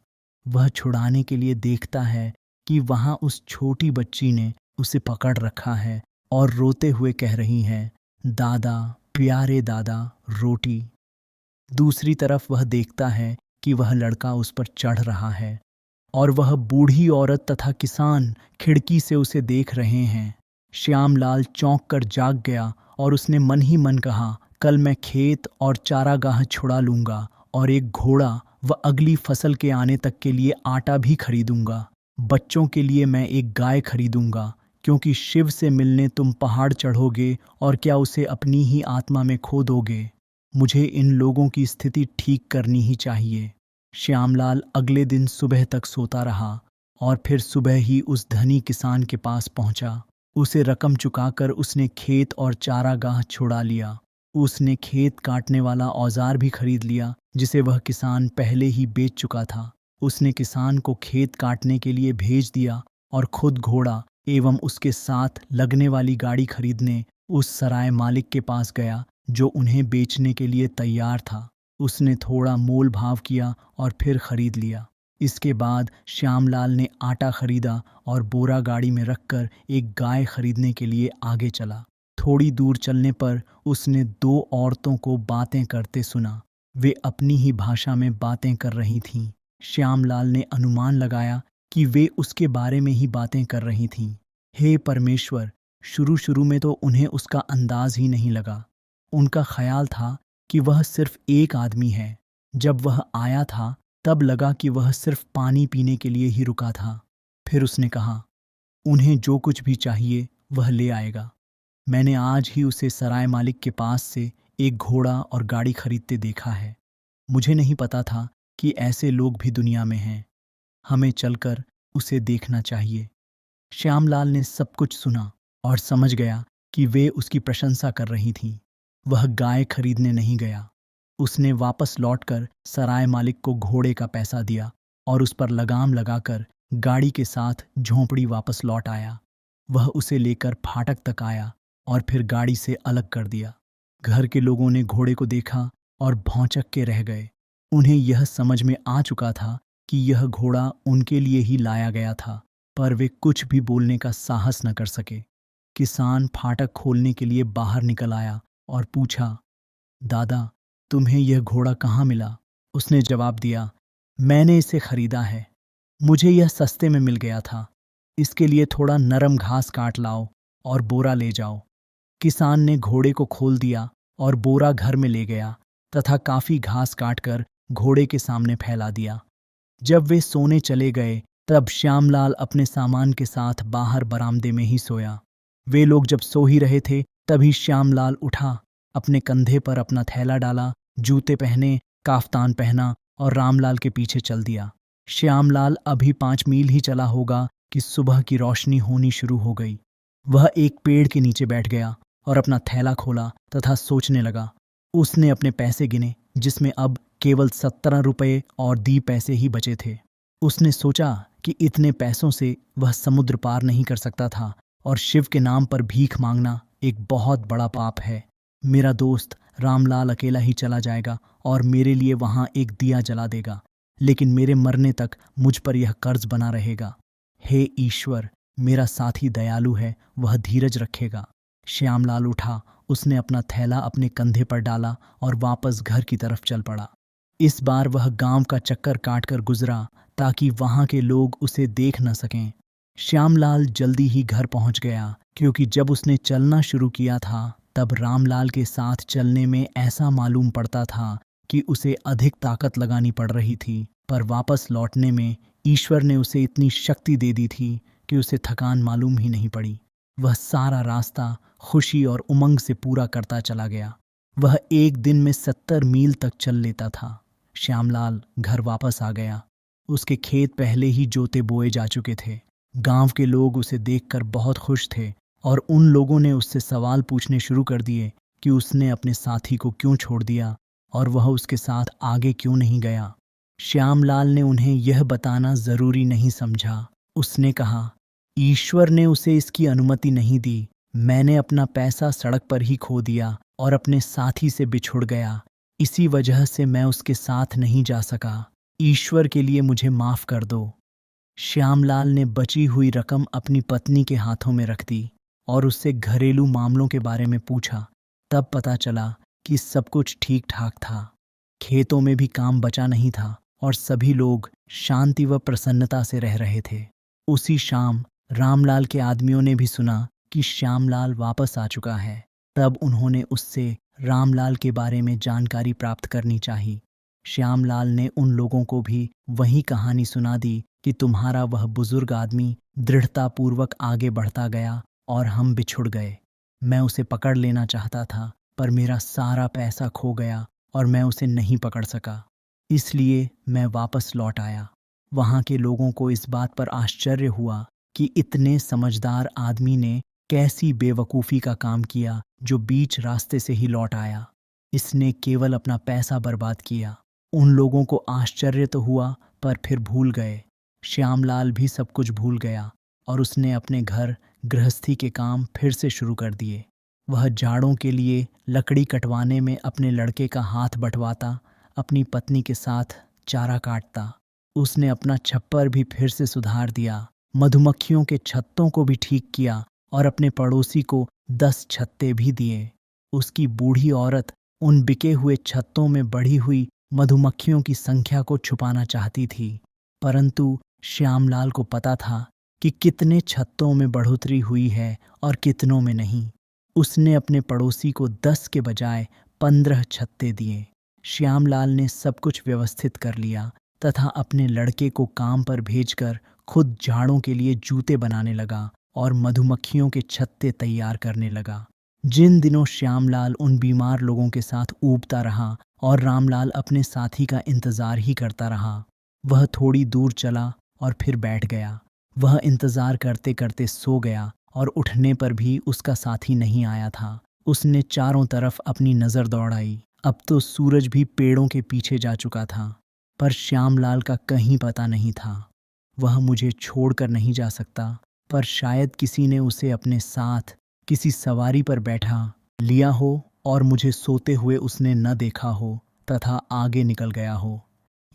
S1: वह छुड़ाने के लिए देखता है कि वहां उस छोटी बच्ची ने उसे पकड़ रखा है और रोते हुए कह रही है, दादा, प्यारे दादा, रोटी। दूसरी तरफ वह देखता है कि वह लड़का उस पर चढ़ रहा है और वह बूढ़ी औरत तथा किसान खिड़की से उसे देख रहे हैं। श्यामलाल चौंक कर जाग गया और उसने मन ही मन कहा, कल मैं खेत और चारागाह छुड़ा लूंगा और एक घोड़ा व अगली फसल के आने तक के लिए आटा भी खरीदूंगा। बच्चों के लिए मैं एक गाय खरीदूंगा, क्योंकि शिव से मिलने तुम पहाड़ चढ़ोगे और क्या उसे अपनी ही आत्मा में खो दोगे। मुझे इन लोगों की स्थिति ठीक करनी ही चाहिए। श्यामलाल अगले दिन सुबह तक सोता रहा और फिर सुबह ही उस धनी किसान के पास पहुंचा। उसे रकम चुकाकर उसने खेत और चारागाह छुड़ा लिया। उसने खेत काटने वाला औजार भी खरीद लिया, जिसे वह किसान पहले ही बेच चुका था। उसने किसान को खेत काटने के लिए भेज दिया और खुद घोड़ा एवं उसके साथ लगने वाली गाड़ी खरीदने उस सराय मालिक के पास गया जो उन्हें बेचने के लिए तैयार था। उसने थोड़ा मोल भाव किया और फिर खरीद लिया। इसके बाद श्यामलाल ने आटा खरीदा और बोरा गाड़ी में रखकर एक गाय खरीदने के लिए आगे चला। थोड़ी दूर चलने पर उसने दो औरतों को बातें करते सुना। वे अपनी ही भाषा में बातें कर रही थीं। श्यामलाल ने अनुमान लगाया कि वे उसके बारे में ही बातें कर रही थीं। हे परमेश्वर, शुरू शुरू में तो उन्हें उसका अंदाज ही नहीं लगा। उनका ख्याल था कि वह सिर्फ एक आदमी है। जब वह आया था तब लगा कि वह सिर्फ पानी पीने के लिए ही रुका था। फिर उसने कहा, उन्हें जो कुछ भी चाहिए वह ले आएगा। मैंने आज ही उसे सराय मालिक के पास से एक घोड़ा और गाड़ी खरीदते देखा है। मुझे नहीं पता था कि ऐसे लोग भी दुनिया में हैं। हमें चलकर उसे देखना चाहिए। श्यामलाल ने सब कुछ सुना और समझ गया कि वे उसकी प्रशंसा कर रही थीं। वह गाय खरीदने नहीं गया। उसने वापस लौटकर सराय मालिक को घोड़े का पैसा दिया और उस पर लगाम लगाकर गाड़ी के साथ झोंपड़ी वापस लौट आया। वह उसे लेकर फाटक तक आया और फिर गाड़ी से अलग कर दिया। घर के लोगों ने घोड़े को देखा और भौंचक के रह गए। उन्हें यह समझ में आ चुका था कि यह घोड़ा उनके लिए ही लाया गया था, पर वे कुछ भी बोलने का साहस न कर सके। किसान फाटक खोलने के लिए बाहर निकल आया और पूछा, दादा, तुम्हें यह घोड़ा कहाँ मिला? उसने जवाब दिया, मैंने इसे खरीदा है। मुझे यह सस्ते में मिल गया था। इसके लिए थोड़ा नरम घास काट लाओ और बोरा ले जाओ। किसान ने घोड़े को खोल दिया और बोरा घर में ले गया तथा काफी घास काटकर घोड़े के सामने फैला दिया। जब वे सोने चले गए तब श्यामलाल अपने सामान के साथ बाहर बरामदे में ही सोया। वे लोग जब सो ही रहे थे तभी श्यामलाल उठा, अपने कंधे पर अपना थैला डाला, जूते पहने, काफ्तान पहना और रामलाल के पीछे चल दिया। श्यामलाल अभी 5 मील ही चला होगा कि सुबह की रोशनी होनी शुरू हो गई। वह एक पेड़ के नीचे बैठ गया और अपना थैला खोला तथा सोचने लगा। उसने अपने पैसे गिने, जिसमें अब केवल 17 रुपये और 10 पैसे ही बचे थे। उसने सोचा कि इतने पैसों से वह समुद्र पार नहीं कर सकता था और शिव के नाम पर भीख मांगना एक बहुत बड़ा पाप है। मेरा दोस्त रामलाल अकेला ही चला जाएगा और मेरे लिए वहां एक दिया जला देगा, लेकिन मेरे मरने तक मुझ पर यह कर्ज बना रहेगा। हे ईश्वर, मेरा साथी दयालु है, वह धीरज रखेगा। श्यामलाल उठा, उसने अपना थैला अपने कंधे पर डाला और वापस घर की तरफ चल पड़ा। इस बार वह गांव का चक्कर काटकर गुजरा ताकि वहां के लोग उसे देख न सकें। श्यामलाल जल्दी ही घर पहुंच गया, क्योंकि जब उसने चलना शुरू किया था तब रामलाल के साथ चलने में ऐसा मालूम पड़ता था कि उसे अधिक ताकत लगानी पड़ रही थी, पर वापस लौटने में ईश्वर ने उसे इतनी शक्ति दे दी थी कि उसे थकान मालूम ही नहीं पड़ी। वह सारा रास्ता खुशी और उमंग से पूरा करता चला गया। वह एक दिन में 70 मील तक चल लेता था। श्यामलाल घर वापस आ गया। उसके खेत पहले ही जोते बोए जा चुके थे। गांव के लोग उसे देखकर बहुत खुश थे और उन लोगों ने उससे सवाल पूछने शुरू कर दिए कि उसने अपने साथी को क्यों छोड़ दिया और वह उसके साथ आगे क्यों नहीं गया। श्यामलाल ने उन्हें यह बताना जरूरी नहीं समझा। उसने कहा, ईश्वर ने उसे इसकी अनुमति नहीं दी। मैंने अपना पैसा सड़क पर ही खो दिया और अपने साथी से बिछुड़ गया। इसी वजह से मैं उसके साथ नहीं जा सका। ईश्वर के लिए मुझे माफ कर दो। श्यामलाल ने बची हुई रकम अपनी पत्नी के हाथों में रख दी और उससे घरेलू मामलों के बारे में पूछा। तब पता चला कि सब कुछ ठीक ठाक था। खेतों में भी काम बचा नहीं था और सभी लोग शांति व प्रसन्नता से रह रहे थे। उसी शाम रामलाल के आदमियों ने भी सुना कि श्यामलाल वापस आ चुका है। तब उन्होंने उससे रामलाल के बारे में जानकारी प्राप्त करनी चाहिए। श्यामलाल ने उन लोगों को भी वही कहानी सुना दी कि तुम्हारा वह बुजुर्ग आदमी दृढ़तापूर्वक आगे बढ़ता गया और हम बिछुड़ गए। मैं उसे पकड़ लेना चाहता था, पर मेरा सारा पैसा खो गया और मैं उसे नहीं पकड़ सका। इसलिए मैं वापस लौट आया। वहां के लोगों को इस बात पर आश्चर्य हुआ कि इतने समझदार आदमी ने कैसी बेवकूफ़ी का काम किया जो बीच रास्ते से ही लौट आया। इसने केवल अपना पैसा बर्बाद किया। उन लोगों को आश्चर्य तो हुआ, पर फिर भूल गए। श्यामलाल भी सब कुछ भूल गया और उसने अपने घर गृहस्थी के काम फिर से शुरू कर दिए। वह जाड़ों के लिए लकड़ी कटवाने में अपने लड़के का हाथ बंटवाता, अपनी पत्नी के साथ चारा काटता। उसने अपना छप्पर भी फिर से सुधार दिया, मधुमक्खियों के छत्तों को भी ठीक किया और अपने पड़ोसी को 10 छत्ते भी दिए। उसकी बूढ़ी औरत उन बिके हुए छत्तों में बढ़ी हुई मधुमक्खियों की संख्या को छुपाना चाहती थी, परंतु श्यामलाल को पता था कि कितने छत्तों में बढ़ोतरी हुई है और कितनों में नहीं। उसने अपने पड़ोसी को 10 के बजाय 15 छत्ते दिए। श्यामलाल ने सब कुछ व्यवस्थित कर लिया तथा अपने लड़के को काम पर भेजकर खुद झाड़ों के लिए जूते बनाने लगा और मधुमक्खियों के छत्ते तैयार करने लगा। जिन दिनों श्यामलाल उन बीमार लोगों के साथ ऊबता रहा और रामलाल अपने साथी का इंतजार ही करता रहा। वह थोड़ी दूर चला और फिर बैठ गया। वह इंतजार करते करते सो गया और उठने पर भी उसका साथी नहीं आया था। उसने चारों तरफ अपनी नज़र दौड़ाई। अब तो सूरज भी पेड़ों के पीछे जा चुका था, पर श्यामलाल का कहीं पता नहीं था। वह मुझे छोड़कर नहीं जा सकता, पर शायद किसी ने उसे अपने साथ किसी सवारी पर बैठा लिया हो और मुझे सोते हुए उसने न देखा हो तथा आगे निकल गया हो।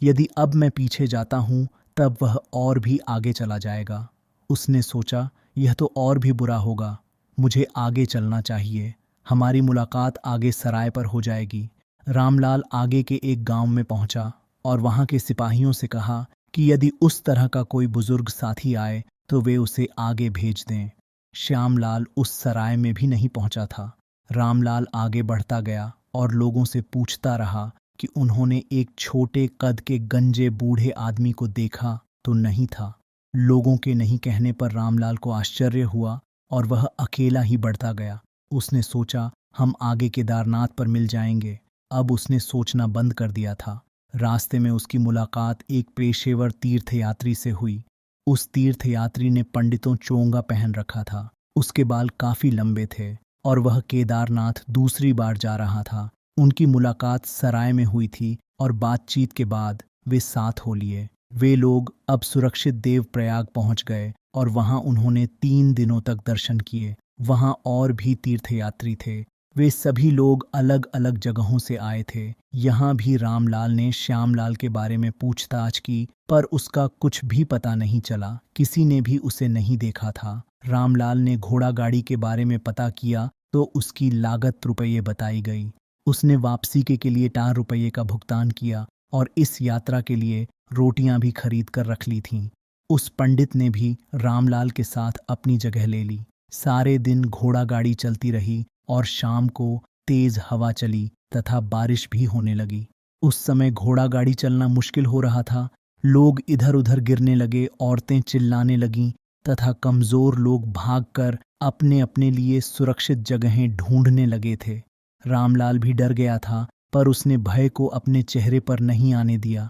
S1: यदि अब मैं पीछे जाता हूँ तब वह और भी आगे चला जाएगा। उसने सोचा, यह तो और भी बुरा होगा। मुझे आगे चलना चाहिए। हमारी मुलाकात आगे सराय पर हो जाएगी। रामलाल आगे के एक गांव में पहुंचा और वहां के सिपाहियों से कहा कि यदि उस तरह का कोई बुजुर्ग साथी आए तो वे उसे आगे भेज दें। श्यामलाल उस सराय में भी नहीं पहुंचा था। रामलाल आगे बढ़ता गया और लोगों से पूछता रहा कि उन्होंने एक छोटे कद के गंजे बूढ़े आदमी को देखा तो नहीं था। लोगों के नहीं कहने पर रामलाल को आश्चर्य हुआ और वह अकेला ही बढ़ता गया। उसने सोचा, हम आगे केदारनाथ पर मिल जाएंगे। अब उसने सोचना बंद कर दिया था। रास्ते में उसकी मुलाकात एक पेशेवर तीर्थयात्री से हुई। उस तीर्थयात्री ने पंडितों चोंगा पहन रखा था। उसके बाल काफी लंबे थे और वह केदारनाथ दूसरी बार जा रहा था। उनकी मुलाकात सराय में हुई थी और बातचीत के बाद वे साथ हो लिए। वे लोग अब सुरक्षित देवप्रयाग पहुंच गए और वहां उन्होंने 3 दिनों तक दर्शन किए। वहां और भी तीर्थयात्री थे। वे सभी लोग अलग अलग जगहों से आए थे। यहाँ भी रामलाल ने श्यामलाल के बारे में पूछताछ की, पर उसका कुछ भी पता नहीं चला। किसी ने भी उसे नहीं देखा था। रामलाल ने घोड़ा गाड़ी के बारे में पता किया तो उसकी लागत रुपये बताई गई। उसने वापसी के लिए 4 रुपये का भुगतान किया और इस यात्रा के लिए रोटियां भी खरीद कर रख ली थीं। उस पंडित ने भी रामलाल के साथ अपनी जगह ले ली। सारे दिन घोड़ा गाड़ी चलती रही और शाम को तेज हवा चली तथा बारिश भी होने लगी। उस समय घोड़ा गाड़ी चलना मुश्किल हो रहा था। लोग इधर उधर गिरने लगे, औरतें चिल्लाने लगीं तथा कमजोर लोग भागकर अपने अपने लिए सुरक्षित जगहें ढूंढने लगे थे। रामलाल भी डर गया था, पर उसने भय को अपने चेहरे पर नहीं आने दिया।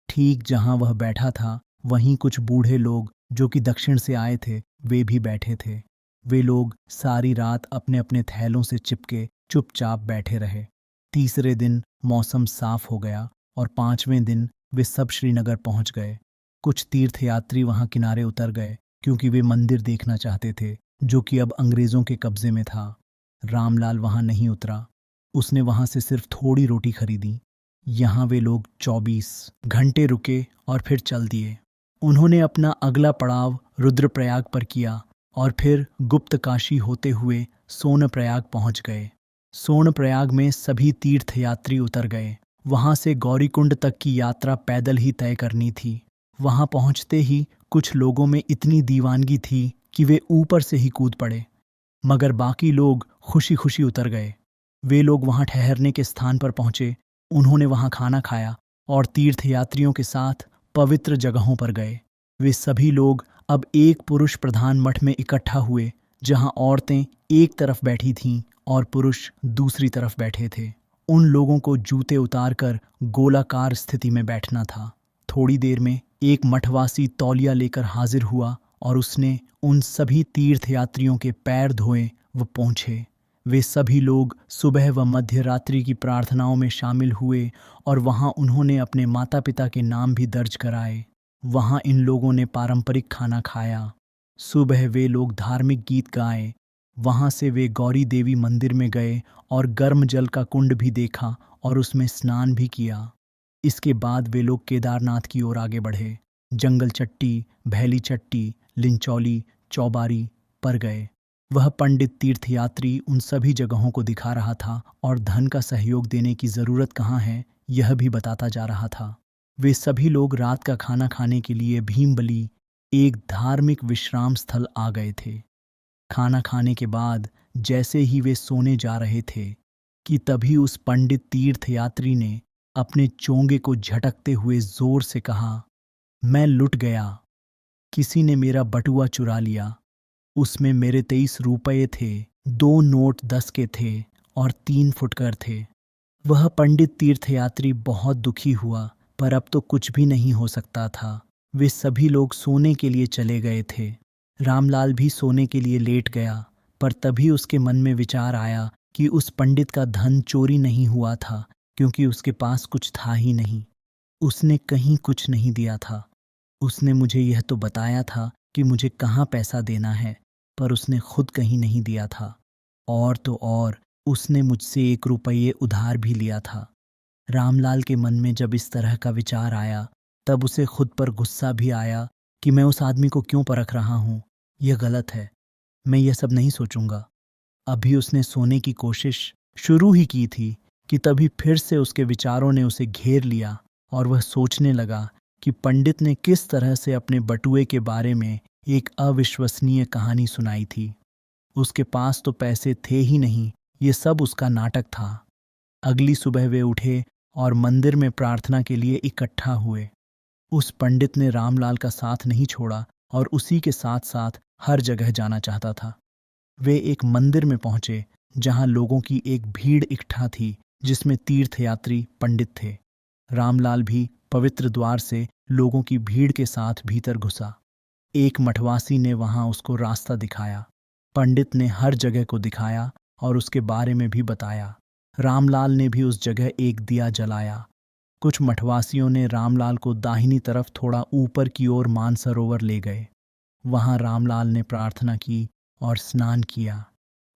S1: ठीक जहां वह बैठा था वहीं कुछ बूढ़े लोग जो कि दक्षिण से आए थे वे भी बैठे थे। वे लोग सारी रात अपने अपने थैलों से चिपके चुपचाप बैठे रहे। तीसरे दिन मौसम साफ हो गया और 5वें दिन वे सब श्रीनगर पहुंच गए। कुछ तीर्थयात्री वहां किनारे उतर गए क्योंकि वे मंदिर देखना चाहते थे जो कि अब अंग्रेजों के कब्जे में था। रामलाल वहां नहीं उतरा। उसने वहां से सिर्फ थोड़ी रोटी खरीदी। यहाँ वे लोग 24 घंटे रुके और फिर चल दिए। उन्होंने अपना अगला पड़ाव रुद्रप्रयाग पर किया और फिर गुप्तकाशी होते हुए सोनप्रयाग पहुंच गए। सोनप्रयाग में सभी तीर्थयात्री उतर गए। वहां से गौरीकुंड तक की यात्रा पैदल ही तय करनी थी। वहां पहुंचते ही कुछ लोगों में इतनी दीवानगी थी कि वे ऊपर से ही कूद पड़े, मगर बाकी लोग खुशी खुशी उतर गए। वे लोग वहां ठहरने के स्थान पर पहुंचे। उन्होंने वहां खाना खाया और तीर्थयात्रियों के साथ पवित्र जगहों पर गए। वे सभी लोग अब एक पुरुष प्रधान मठ में इकट्ठा हुए, जहां औरतें एक तरफ बैठी थीं और पुरुष दूसरी तरफ बैठे थे। उन लोगों को जूते उतारकर गोलाकार स्थिति में बैठना था। थोड़ी देर में एक मठवासी तौलिया लेकर हाजिर हुआ और उसने उन सभी तीर्थयात्रियों के पैर धोए व पोंछे। वे सभी लोग सुबह व मध्य रात्रि की प्रार्थनाओं में शामिल हुए और वहां उन्होंने अपने माता पिता के नाम भी दर्ज कराए। वहां इन लोगों ने पारंपरिक खाना खाया। सुबह वे लोग धार्मिक गीत गाए। वहां से वे गौरी देवी मंदिर में गए और गर्म जल का कुंड भी देखा और उसमें स्नान भी किया। इसके बाद वे लोग केदारनाथ की ओर आगे बढ़े। जंगल चट्टी, भैली चट्टी, लिंचौली, चौबारी पर गए। वह पंडित तीर्थयात्री उन सभी जगहों को दिखा रहा था और धन का सहयोग देने की जरूरत कहाँ है यह भी बताता जा रहा था। वे सभी लोग रात का खाना खाने के लिए भीमबली, एक धार्मिक विश्राम स्थल, आ गए थे। खाना खाने के बाद जैसे ही वे सोने जा रहे थे कि तभी उस पंडित तीर्थयात्री ने अपने चोंगे को झटकते हुए जोर से कहा, मैं लुट गया। किसी ने मेरा बटुआ चुरा लिया। उसमें मेरे 23 रुपये थे। 2 नोट 10 के थे और 3 फुटकर थे। वह पंडित तीर्थयात्री बहुत दुखी हुआ, पर अब तो कुछ भी नहीं हो सकता था। वे सभी लोग सोने के लिए चले गए थे। रामलाल भी सोने के लिए लेट गया, पर तभी उसके मन में विचार आया कि उस पंडित का धन चोरी नहीं हुआ था, क्योंकि उसके पास कुछ था ही नहीं। उसने कहीं कुछ नहीं दिया था। उसने मुझे यह तो बताया था कि मुझे कहाँ पैसा देना है, पर उसने खुद कहीं नहीं दिया था। और तो और उसने मुझसे 1 रुपये उधार भी लिया था। रामलाल के मन में जब इस तरह का विचार आया, तब उसे खुद पर गुस्सा भी आया कि मैं उस आदमी को क्यों परख रहा हूँ। यह गलत है। मैं यह सब नहीं सोचूंगा। अभी उसने सोने की कोशिश शुरू ही की थी कि तभी फिर से उसके विचारों ने उसे घेर लिया और वह सोचने लगा कि पंडित ने किस तरह से अपने बटुए के बारे में एक अविश्वसनीय कहानी सुनाई थी। उसके पास तो पैसे थे ही नहीं, ये सब उसका नाटक था। अगली सुबह वे उठे और मंदिर में प्रार्थना के लिए इकट्ठा हुए। उस पंडित ने रामलाल का साथ नहीं छोड़ा और उसी के साथ साथ हर जगह जाना चाहता था। वे एक मंदिर में पहुंचे जहां लोगों की एक भीड़ इकट्ठा थी, जिसमें तीर्थयात्री पंडित थे। रामलाल भी पवित्र द्वार से लोगों की भीड़ के साथ भीतर घुसा। एक मठवासी ने वहां उसको रास्ता दिखाया। पंडित ने हर जगह को दिखाया और उसके बारे में भी बताया। रामलाल ने भी उस जगह एक दिया जलाया। कुछ मठवासियों ने रामलाल को दाहिनी तरफ थोड़ा ऊपर की ओर मानसरोवर ले गए। वहां रामलाल ने प्रार्थना की और स्नान किया।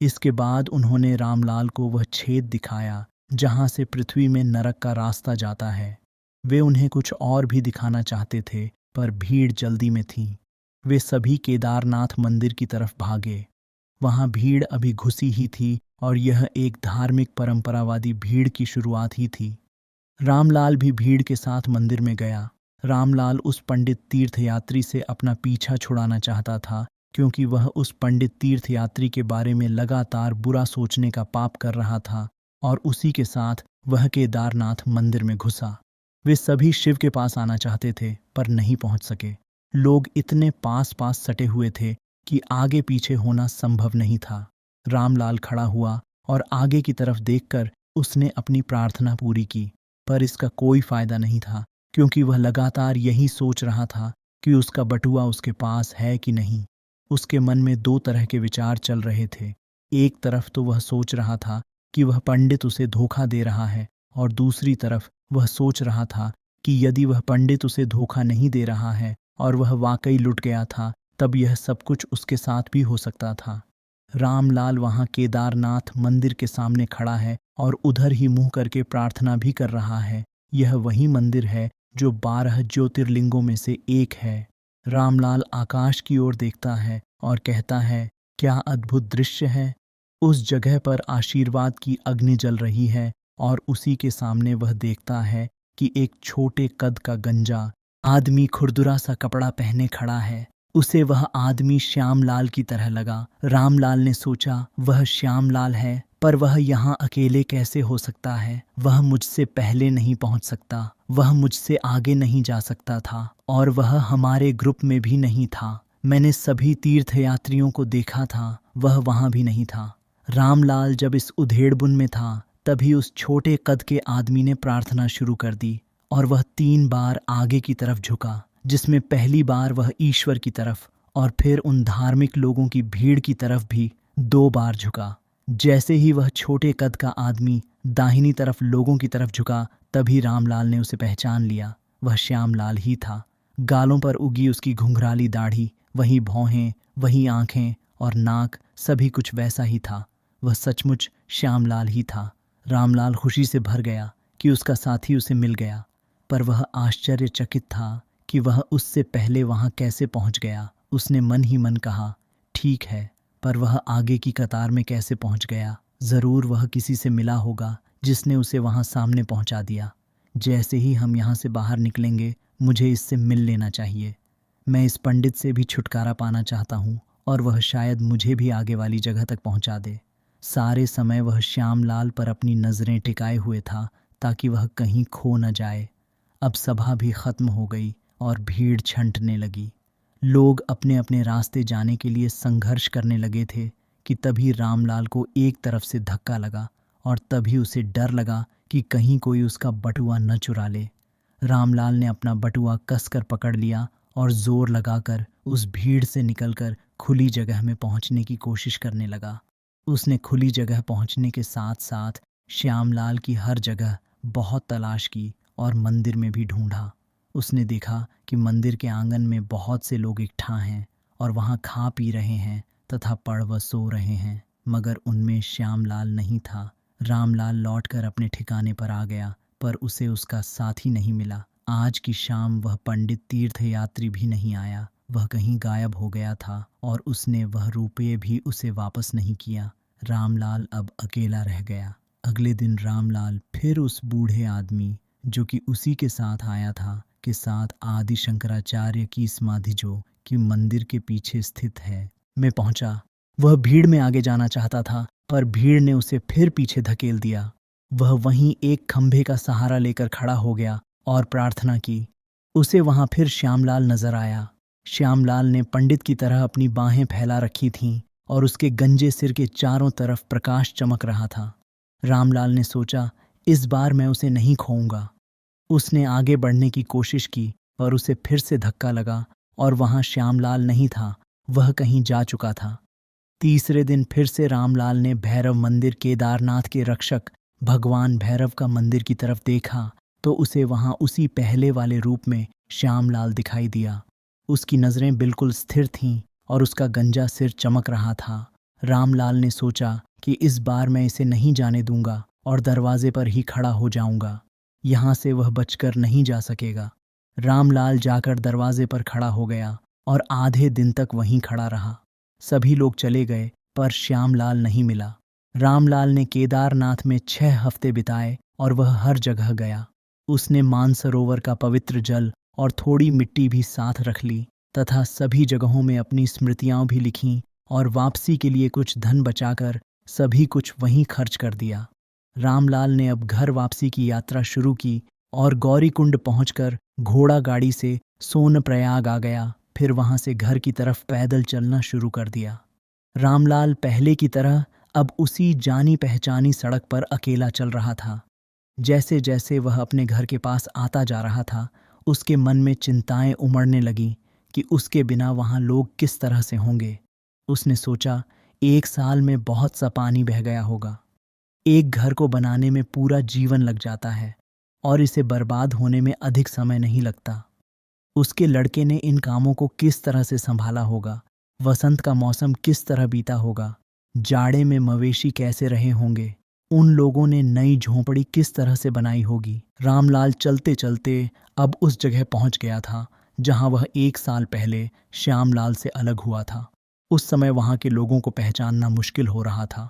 S1: इसके बाद उन्होंने रामलाल को वह छेद दिखाया जहां से पृथ्वी में नरक का रास्ता जाता है। वे उन्हें कुछ और भी दिखाना चाहते थे, पर भीड़ जल्दी में थी। वे सभी केदारनाथ मंदिर की तरफ भागे। वहां भीड़ अभी घुसी ही थी और यह एक धार्मिक परंपरावादी भीड़ की शुरुआत ही थी। रामलाल भी भीड़ के साथ मंदिर में गया। रामलाल उस पंडित तीर्थयात्री से अपना पीछा छुड़ाना चाहता था, क्योंकि वह उस पंडित तीर्थयात्री के बारे में लगातार बुरा सोचने का पाप कर रहा था, और उसी के साथ वह केदारनाथ मंदिर में घुसा। वे सभी शिव के पास आना चाहते थे, पर नहीं पहुंच सके। लोग इतने पास पास सटे हुए थे कि आगे पीछे होना संभव नहीं था। रामलाल खड़ा हुआ और आगे की तरफ देखकर उसने अपनी प्रार्थना पूरी की, पर इसका कोई फायदा नहीं था, क्योंकि वह लगातार यही सोच रहा था कि उसका बटुआ उसके पास है कि नहीं। उसके मन में दो तरह के विचार चल रहे थे। एक तरफ तो वह सोच रहा था कि वह पंडित उसे धोखा दे रहा है, और दूसरी तरफ वह सोच रहा था कि यदि वह पंडित उसे धोखा नहीं दे रहा है और वह वाकई लुट गया था, तब यह सब कुछ उसके साथ भी हो सकता था। रामलाल वहां केदारनाथ मंदिर के सामने खड़ा है और उधर ही मुंह करके प्रार्थना भी कर रहा है। यह वही मंदिर है जो 12 ज्योतिर्लिंगों में से एक है। रामलाल आकाश की ओर देखता है और कहता है, क्या अद्भुत दृश्य है। उस जगह पर आशीर्वाद की अग्नि जल रही है, और उसी के सामने वह देखता है कि एक छोटे कद का गंजा आदमी खुरदुरा सा कपड़ा पहने खड़ा है। उसे वह आदमी श्यामलाल की तरह लगा। रामलाल ने सोचा, वह श्यामलाल है, पर वह यहाँ अकेले कैसे हो सकता है। वह मुझसे पहले नहीं पहुँच सकता, वह मुझसे आगे नहीं जा सकता था, और वह हमारे ग्रुप में भी नहीं था। मैंने सभी तीर्थयात्रियों को देखा था, वह वहाँ भी नहीं था। रामलाल जब इस उधेड़बुन में था, तभी उस छोटे कद के आदमी ने प्रार्थना शुरू कर दी, और वह 3 बार आगे की तरफ झुका, जिसमें पहली बार वह ईश्वर की तरफ और फिर उन धार्मिक लोगों की भीड़ की तरफ भी 2 बार झुका। जैसे ही वह छोटे कद का आदमी दाहिनी तरफ लोगों की तरफ झुका, तभी रामलाल ने उसे पहचान लिया। वह श्यामलाल ही था। गालों पर उगी उसकी घुंघराली दाढ़ी, वही भौहें, वही आंखें और नाक, सभी कुछ वैसा ही था। वह सचमुच श्यामलाल ही था। रामलाल खुशी से भर गया कि उसका साथी उसे मिल गया, पर वह आश्चर्यचकित था कि वह उससे पहले वहां कैसे पहुंच गया। उसने मन ही मन कहा, ठीक है, पर वह आगे की कतार में कैसे पहुंच गया। जरूर वह किसी से मिला होगा जिसने उसे वहां सामने पहुंचा दिया। जैसे ही हम यहाँ से बाहर निकलेंगे, मुझे इससे मिल लेना चाहिए। मैं इस पंडित से भी छुटकारा पाना चाहता हूँ, और वह शायद मुझे भी आगे वाली जगह तक पहुंचा दे। सारे समय वह श्यामलाल पर अपनी नजरें टिकाए हुए था, ताकि वह कहीं खो न जाए। अब सभा भी खत्म हो गई और भीड़ छंटने लगी। लोग अपने अपने रास्ते जाने के लिए संघर्ष करने लगे थे कि तभी रामलाल को एक तरफ से धक्का लगा, और तभी उसे डर लगा कि कहीं कोई उसका बटुआ न चुरा ले। रामलाल ने अपना बटुआ कसकर पकड़ लिया और जोर लगाकर उस भीड़ से निकलकर खुली जगह में पहुंचने की कोशिश करने लगा। उसने खुली जगह पहुंचने के साथ साथ श्यामलाल की हर जगह बहुत तलाश की और मंदिर में भी ढूंढा। उसने देखा कि मंदिर के आंगन में बहुत से लोग इकट्ठा हैं और वहां खा पी रहे हैं तथा पढ़ व सो रहे हैं, मगर उनमें श्यामलाल नहीं था। रामलाल लौटकर अपने ठिकाने पर आ गया, पर उसे उसका साथी नहीं मिला। आज की शाम वह पंडित तीर्थयात्री भी नहीं आया। वह कहीं गायब हो गया था, और उसने वह रुपये भी उसे वापस नहीं किया। रामलाल अब अकेला रह गया। अगले दिन रामलाल फिर उस बूढ़े आदमी, जो कि उसी के साथ आया था, के साथ आदि शंकराचार्य की समाधि जो कि मंदिर के पीछे स्थित है, में पहुंचा। वह भीड़ में आगे जाना चाहता था, पर भीड़ ने उसे फिर पीछे धकेल दिया। वह वहीं एक खंभे का सहारा लेकर खड़ा हो गया और प्रार्थना की। उसे वहां फिर श्यामलाल नजर आया। श्यामलाल ने पंडित की तरह अपनी बाहें फैला रखी थीं, और उसके गंजे सिर के चारों तरफ प्रकाश चमक रहा था। रामलाल ने सोचा, इस बार मैं उसे नहीं खोऊंगा। उसने आगे बढ़ने की कोशिश की, पर उसे फिर से धक्का लगा, और वहां श्यामलाल नहीं था, वह कहीं जा चुका था। तीसरे दिन फिर से रामलाल ने भैरव मंदिर केदारनाथ के रक्षक भगवान भैरव का मंदिर की तरफ देखा तो उसे वहां उसी पहले वाले रूप में श्यामलाल दिखाई दिया। उसकी नज़रें बिल्कुल स्थिर थीं और उसका गंजा सिर चमक रहा था। रामलाल ने सोचा कि इस बार मैं इसे नहीं जाने दूंगा और दरवाजे पर ही खड़ा हो जाऊंगा। यहाँ से वह बचकर नहीं जा सकेगा। रामलाल जाकर दरवाजे पर खड़ा हो गया और आधे दिन तक वहीं खड़ा रहा। सभी लोग चले गए पर श्यामलाल नहीं मिला। रामलाल ने केदारनाथ में 6 हफ्ते बिताए और वह हर जगह गया। उसने मानसरोवर का पवित्र जल और थोड़ी मिट्टी भी साथ रख ली तथा सभी जगहों में अपनी स्मृतियां भी लिखीं और वापसी के लिए कुछ धन बचाकर सभी कुछ वहीं खर्च कर दिया। रामलाल ने अब घर वापसी की यात्रा शुरू की और गौरीकुंड पहुंचकर घोड़ा गाड़ी से सोनप्रयाग आ गया। फिर वहां से घर की तरफ पैदल चलना शुरू कर दिया। रामलाल पहले की तरह अब उसी जानी पहचानी सड़क पर अकेला चल रहा था। जैसे जैसे वह अपने घर के पास आता जा रहा था उसके मन में चिंताएं उमड़ने लगीं कि उसके बिना वहां लोग किस तरह से होंगे। उसने सोचा 1 साल में बहुत सा पानी बह गया होगा। एक घर को बनाने में पूरा जीवन लग जाता है और इसे बर्बाद होने में अधिक समय नहीं लगता। उसके लड़के ने इन कामों को किस तरह से संभाला होगा, वसंत का मौसम किस तरह बीता होगा, जाड़े में मवेशी कैसे रहे होंगे, उन लोगों ने नई झोंपड़ी किस तरह से बनाई होगी। रामलाल चलते चलते अब उस जगह पहुंच गया था जहां वह 1 साल पहले श्यामलाल से अलग हुआ था। उस समय वहां के लोगों को पहचानना मुश्किल हो रहा था।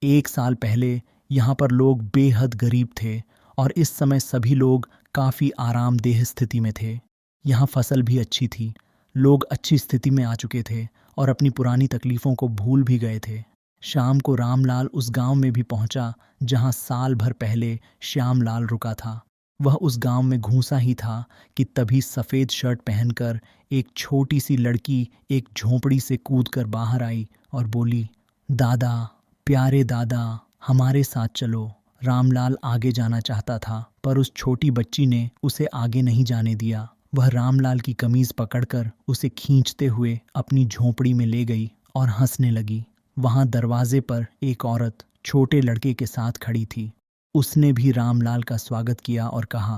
S1: 1 साल पहले यहाँ पर लोग बेहद गरीब थे और इस समय सभी लोग काफ़ी आरामदेह स्थिति में थे। यहाँ फसल भी अच्छी थी, लोग अच्छी स्थिति में आ चुके थे और अपनी पुरानी तकलीफ़ों को भूल भी गए थे। शाम को रामलाल उस गांव में भी पहुंचा जहां साल भर पहले श्यामलाल रुका था। वह उस गांव में घुसा ही था कि तभी सफ़ेद शर्ट पहनकर एक छोटी सी लड़की एक झोंपड़ी से कूदकर बाहर आई और बोली, दादा, प्यारे दादा, हमारे साथ चलो। रामलाल आगे जाना चाहता था पर उस छोटी बच्ची ने उसे आगे नहीं जाने दिया। वह रामलाल की कमीज पकड़कर उसे खींचते हुए अपनी झोंपड़ी में ले गई और हंसने लगी। वहां दरवाजे पर एक औरत छोटे लड़के के साथ खड़ी थी। उसने भी रामलाल का स्वागत किया और कहा,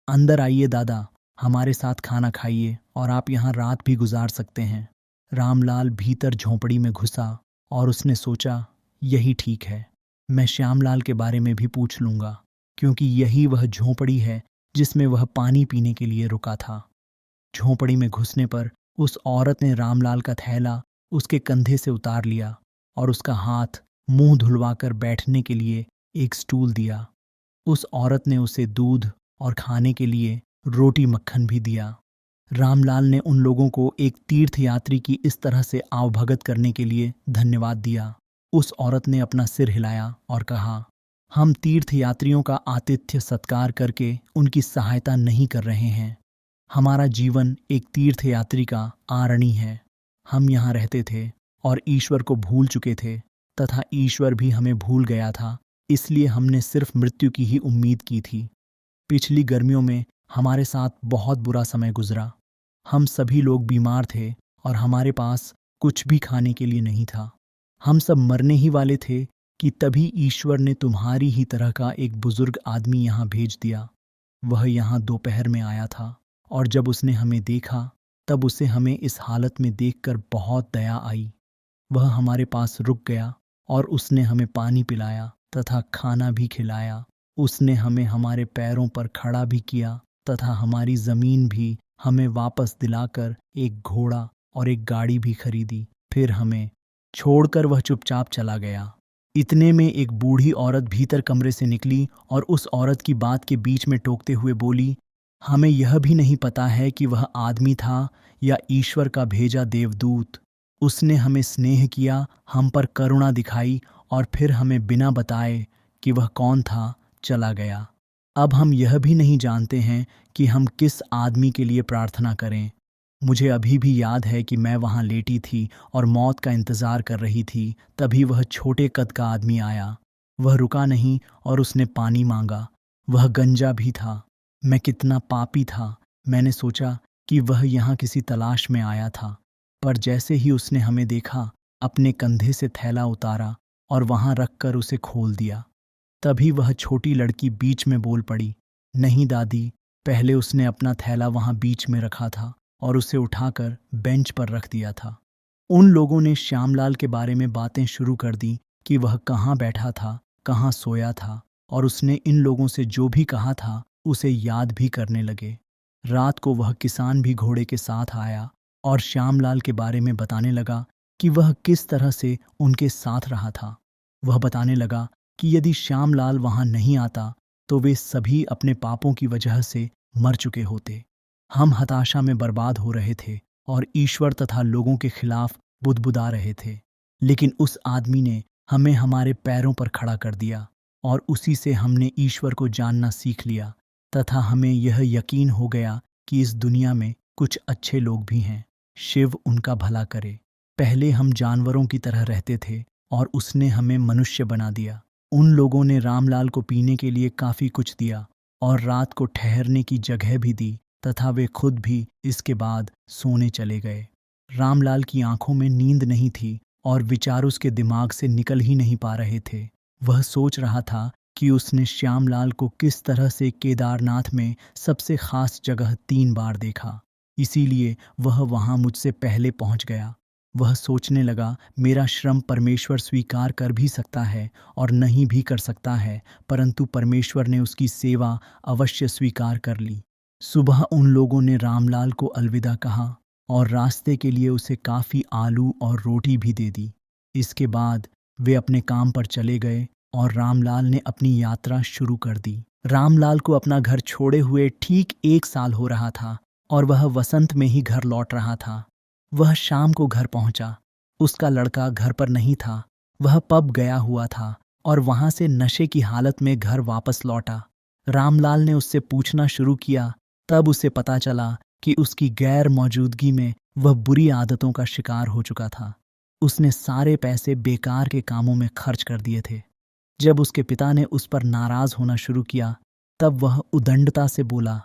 S1: अंदर आइए दादा, हमारे साथ खाना खाइए और आप यहाँ रात भी गुजार सकते हैं। रामलाल भीतर झोंपड़ी में घुसा और उसने सोचा, यही ठीक है, मैं श्यामलाल के बारे में भी पूछ लूँगा क्योंकि यही वह झोंपड़ी है जिसमें वह पानी पीने के लिए रुका था। झोंपड़ी में घुसने पर उस औरत ने रामलाल का थैला उसके कंधे से उतार लिया और उसका हाथ मुंह धुलवाकर बैठने के लिए एक स्टूल दिया। उस औरत ने उसे दूध और खाने के लिए रोटी मक्खन भी दिया। रामलाल ने उन लोगों को एक तीर्थयात्री की इस तरह से आवभगत करने के लिए धन्यवाद दिया। उस औरत ने अपना सिर हिलाया और कहा, हम तीर्थयात्रियों का आतिथ्य सत्कार करके उनकी सहायता नहीं कर रहे हैं। हमारा जीवन एक तीर्थयात्री का आरणी है। हम यहाँ रहते थे और ईश्वर को भूल चुके थे तथा ईश्वर भी हमें भूल गया था, इसलिए हमने सिर्फ मृत्यु की ही उम्मीद की थी। पिछली गर्मियों में हमारे साथ बहुत बुरा समय गुजरा। हम सभी लोग बीमार थे और हमारे पास कुछ भी खाने के लिए नहीं था। हम सब मरने ही वाले थे कि तभी ईश्वर ने तुम्हारी ही तरह का एक बुजुर्ग आदमी यहाँ भेज दिया। वह यहाँ दोपहर में आया था और जब उसने हमें देखा तब उसे हमें इस हालत में देखकर बहुत दया आई। वह हमारे पास रुक गया और उसने हमें पानी पिलाया तथा खाना भी खिलाया। उसने हमें हमारे पैरों पर खड़ा भी किया तथा हमारी ज़मीन भी हमें वापस दिलाकर एक घोड़ा और एक गाड़ी भी खरीदी। फिर हमें छोड़कर वह चुपचाप चला गया। इतने में एक बूढ़ी औरत भीतर कमरे से निकली और उस औरत की बात के बीच में टोकते हुए बोली, हमें यह भी नहीं पता है कि वह आदमी था या ईश्वर का भेजा देवदूत। उसने हमें स्नेह किया, हम पर करुणा दिखाई और फिर हमें बिना बताए कि वह कौन था चला गया। अब हम यह भी नहीं जानते हैं कि हम किस आदमी के लिए प्रार्थना करें। मुझे अभी भी याद है कि मैं वहाँ लेटी थी और मौत का इंतज़ार कर रही थी। तभी वह छोटे कद का आदमी आया। वह रुका नहीं और उसने पानी मांगा। वह गंजा भी था। मैं कितना पापी था। मैंने सोचा कि वह यहाँ किसी तलाश में आया था, पर जैसे ही उसने हमें देखा अपने कंधे से थैला उतारा और वहां रखकर उसे खोल दिया। तभी वह छोटी लड़की बीच में बोल पड़ी, नहीं दादी, पहले उसने अपना थैला वहां बीच में रखा था और उसे उठाकर बेंच पर रख दिया था। उन लोगों ने श्यामलाल के बारे में बातें शुरू कर दी कि वह कहाँ बैठा था, कहाँ सोया था, और उसने इन लोगों से जो भी कहा था उसे याद भी करने लगे। रात को वह किसान भी घोड़े के साथ आया और श्यामलाल के बारे में बताने लगा कि वह किस तरह से उनके साथ रहा था। वह बताने लगा कि यदि श्यामलाल वहां नहीं आता तो वे सभी अपने पापों की वजह से मर चुके होते। हम हताशा में बर्बाद हो रहे थे और ईश्वर तथा लोगों के खिलाफ बुदबुदा रहे थे। लेकिन उस आदमी ने हमें हमारे पैरों पर खड़ा कर दिया और उसी से हमने ईश्वर को जानना सीख लिया तथा हमें यह यकीन हो गया कि इस दुनिया में कुछ अच्छे लोग भी हैं। शिव उनका भला करे। पहले हम जानवरों की तरह रहते थे और उसने हमें मनुष्य बना दिया। उन लोगों ने रामलाल को पीने के लिए काफी कुछ दिया और रात को ठहरने की जगह भी दी तथा वे खुद भी इसके बाद सोने चले गए। रामलाल की आंखों में नींद नहीं थी और विचार उसके दिमाग से निकल ही नहीं पा रहे थे। वह सोच रहा था कि उसने श्यामलाल को किस तरह से केदारनाथ में सबसे खास जगह 3 बार देखा, इसीलिए वह वहां मुझसे पहले पहुंच गया। वह सोचने लगा, मेरा श्रम परमेश्वर स्वीकार कर भी सकता है और नहीं भी कर सकता है, परंतु परमेश्वर ने उसकी सेवा अवश्य स्वीकार कर ली। सुबह उन लोगों ने रामलाल को अलविदा कहा और रास्ते के लिए उसे काफी आलू और रोटी भी दे दी। इसके बाद वे अपने काम पर चले गए और रामलाल ने अपनी यात्रा शुरू कर दी। रामलाल को अपना घर छोड़े हुए ठीक 1 साल हो रहा था और वह वसंत में ही घर लौट रहा था। वह शाम को घर पहुंचा। उसका लड़का घर पर नहीं था। वह पब गया हुआ था और वहां से नशे की हालत में घर वापस लौटा। रामलाल ने उससे पूछना शुरू किया, तब उसे पता चला कि उसकी गैर मौजूदगी में वह बुरी आदतों का शिकार हो चुका था। उसने सारे पैसे बेकार के कामों में खर्च कर दिए थे। जब उसके पिता ने उस पर नाराज होना शुरू किया, तब वह उदंडता से बोला,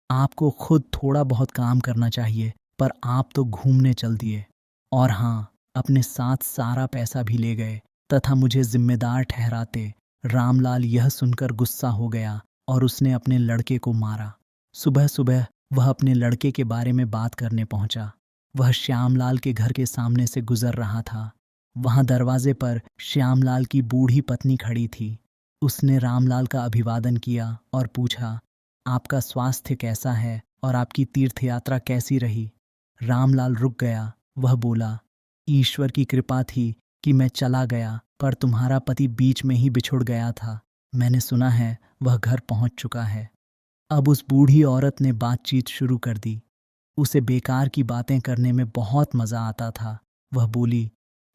S1: आपको खुद थोड़ा बहुत काम करना चाहिए, पर आप तो घूमने चल दिए। और हाँ, अपने साथ सारा पैसा भी ले गए तथा मुझे जिम्मेदार ठहराते। रामलाल यह सुनकर गुस्सा हो गया और उसने अपने लड़के को मारा। सुबह सुबह वह अपने लड़के के बारे में बात करने पहुंचा। वह श्यामलाल के घर के सामने से गुजर रहा था। वहां दरवाजे पर श्यामलाल की बूढ़ी पत्नी खड़ी थी। उसने रामलाल का अभिवादन किया और पूछा, आपका स्वास्थ्य कैसा है और आपकी तीर्थ यात्रा कैसी रही? रामलाल रुक गया। वह बोला, ईश्वर की कृपा थी कि मैं चला गया, पर तुम्हारा पति बीच में ही बिछुड़ गया था। मैंने सुना है वह घर पहुंच चुका है। अब उस बूढ़ी औरत ने बातचीत शुरू कर दी। उसे बेकार की बातें करने में बहुत मजा आता था। वह बोली,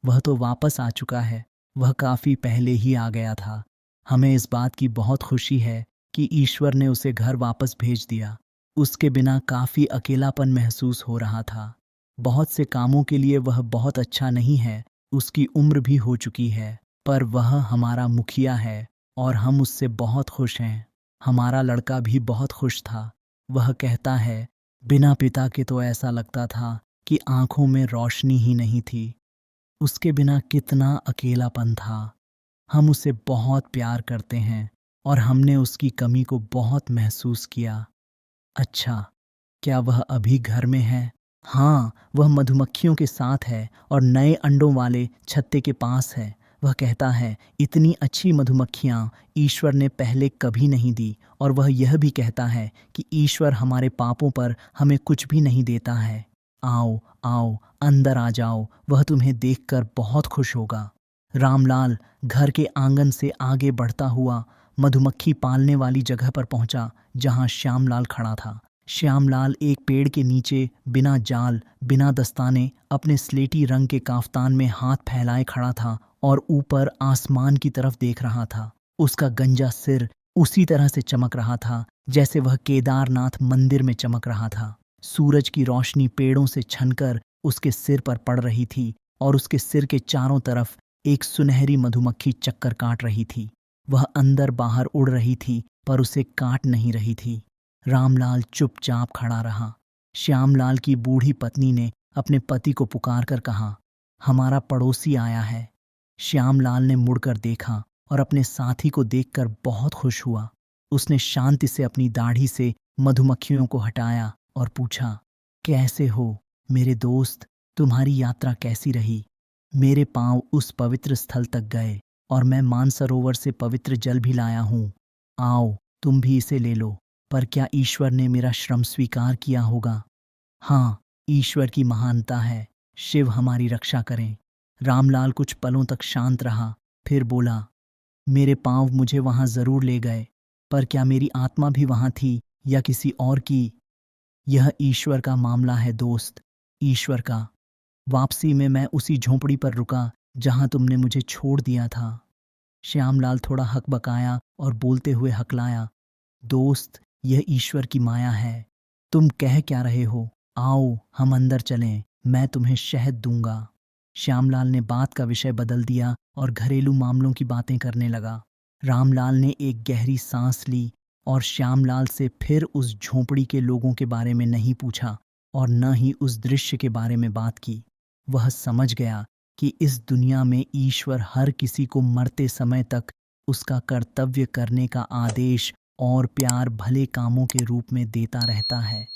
S1: वह तो वापस आ चुका है। वह काफी पहले ही आ गया था। हमें इस बात की बहुत खुशी है कि ईश्वर ने उसे घर वापस भेज दिया। उसके बिना काफी अकेलापन महसूस हो रहा था। बहुत से कामों के लिए वह बहुत अच्छा नहीं है। उसकी उम्र भी हो चुकी है, पर वह हमारा मुखिया है और हम उससे बहुत खुश हैं। हमारा लड़का भी बहुत खुश था। वह कहता है, बिना पिता के तो ऐसा लगता था कि आंखों में रोशनी ही नहीं थी। उसके बिना कितना अकेलापन था। हम उसे बहुत प्यार करते हैं और हमने उसकी कमी को बहुत महसूस किया। अच्छा, क्या वह अभी घर में है? हाँ, वह मधुमक्खियों के साथ है और नए अंडों वाले छत्ते के पास है। वह कहता है, इतनी अच्छी मधुमक्खियाँ ईश्वर ने पहले कभी नहीं दी, और वह यह भी कहता है कि ईश्वर हमारे पापों पर हमें कुछ भी नहीं देता है। आओ आओ, अंदर आ जाओ, वह तुम्हें देखकर बहुत खुश होगा। रामलाल घर के आंगन से आगे बढ़ता हुआ मधुमक्खी पालने वाली जगह पर पहुंचा जहां श्यामलाल खड़ा था। श्यामलाल एक पेड़ के नीचे बिना जाल, बिना दस्ताने, अपने स्लेटी रंग के काफ्तान में हाथ फैलाए खड़ा था और ऊपर आसमान की तरफ देख रहा था। उसका गंजा सिर उसी तरह से चमक रहा था जैसे वह केदारनाथ मंदिर में चमक रहा था। सूरज की रोशनी पेड़ों से छनकर उसके सिर पर पड़ रही थी और उसके सिर के चारों तरफ एक सुनहरी मधुमक्खी चक्कर काट रही थी। वह अंदर बाहर उड़ रही थी, पर उसे काट नहीं रही थी। रामलाल चुपचाप खड़ा रहा। श्यामलाल की बूढ़ी पत्नी ने अपने पति को पुकार कर कहा, हमारा पड़ोसी आया है। श्यामलाल ने मुड़कर देखा और अपने साथी को देखकर बहुत खुश हुआ। उसने शांति से अपनी दाढ़ी से मधुमक्खियों को हटाया और पूछा, कैसे हो मेरे दोस्त, तुम्हारी यात्रा कैसी रही? मेरे पांव उस पवित्र स्थल तक गए और मैं मानसरोवर से पवित्र जल भी लाया हूँ। आओ, तुम भी इसे ले लो। पर क्या ईश्वर ने मेरा श्रम स्वीकार किया होगा? हाँ, ईश्वर की महानता है। शिव हमारी रक्षा करें। रामलाल कुछ पलों तक शांत रहा, फिर बोला, मेरे पांव मुझे वहां जरूर ले गए, पर क्या मेरी आत्मा भी वहां थी या किसी और की? यह ईश्वर का मामला है दोस्त, ईश्वर का। वापसी में मैं उसी झोंपड़ी पर रुका जहां तुमने मुझे छोड़ दिया था। श्यामलाल थोड़ा हकबकाया और बोलते हुए हकलाया, दोस्त, यह ईश्वर की माया है। तुम कह क्या रहे हो? आओ हम अंदर चलें, मैं तुम्हें शहद दूंगा। श्यामलाल ने बात का विषय बदल दिया और घरेलू मामलों की बातें करने लगा। रामलाल ने एक गहरी सांस ली और श्यामलाल से फिर उस झोंपड़ी के लोगों के बारे में नहीं पूछा और न ही उस दृश्य के बारे में बात की। वह समझ गया कि इस दुनिया में ईश्वर हर किसी को मरते समय तक उसका कर्तव्य करने का आदेश और प्यार भले कामों के रूप में देता रहता है।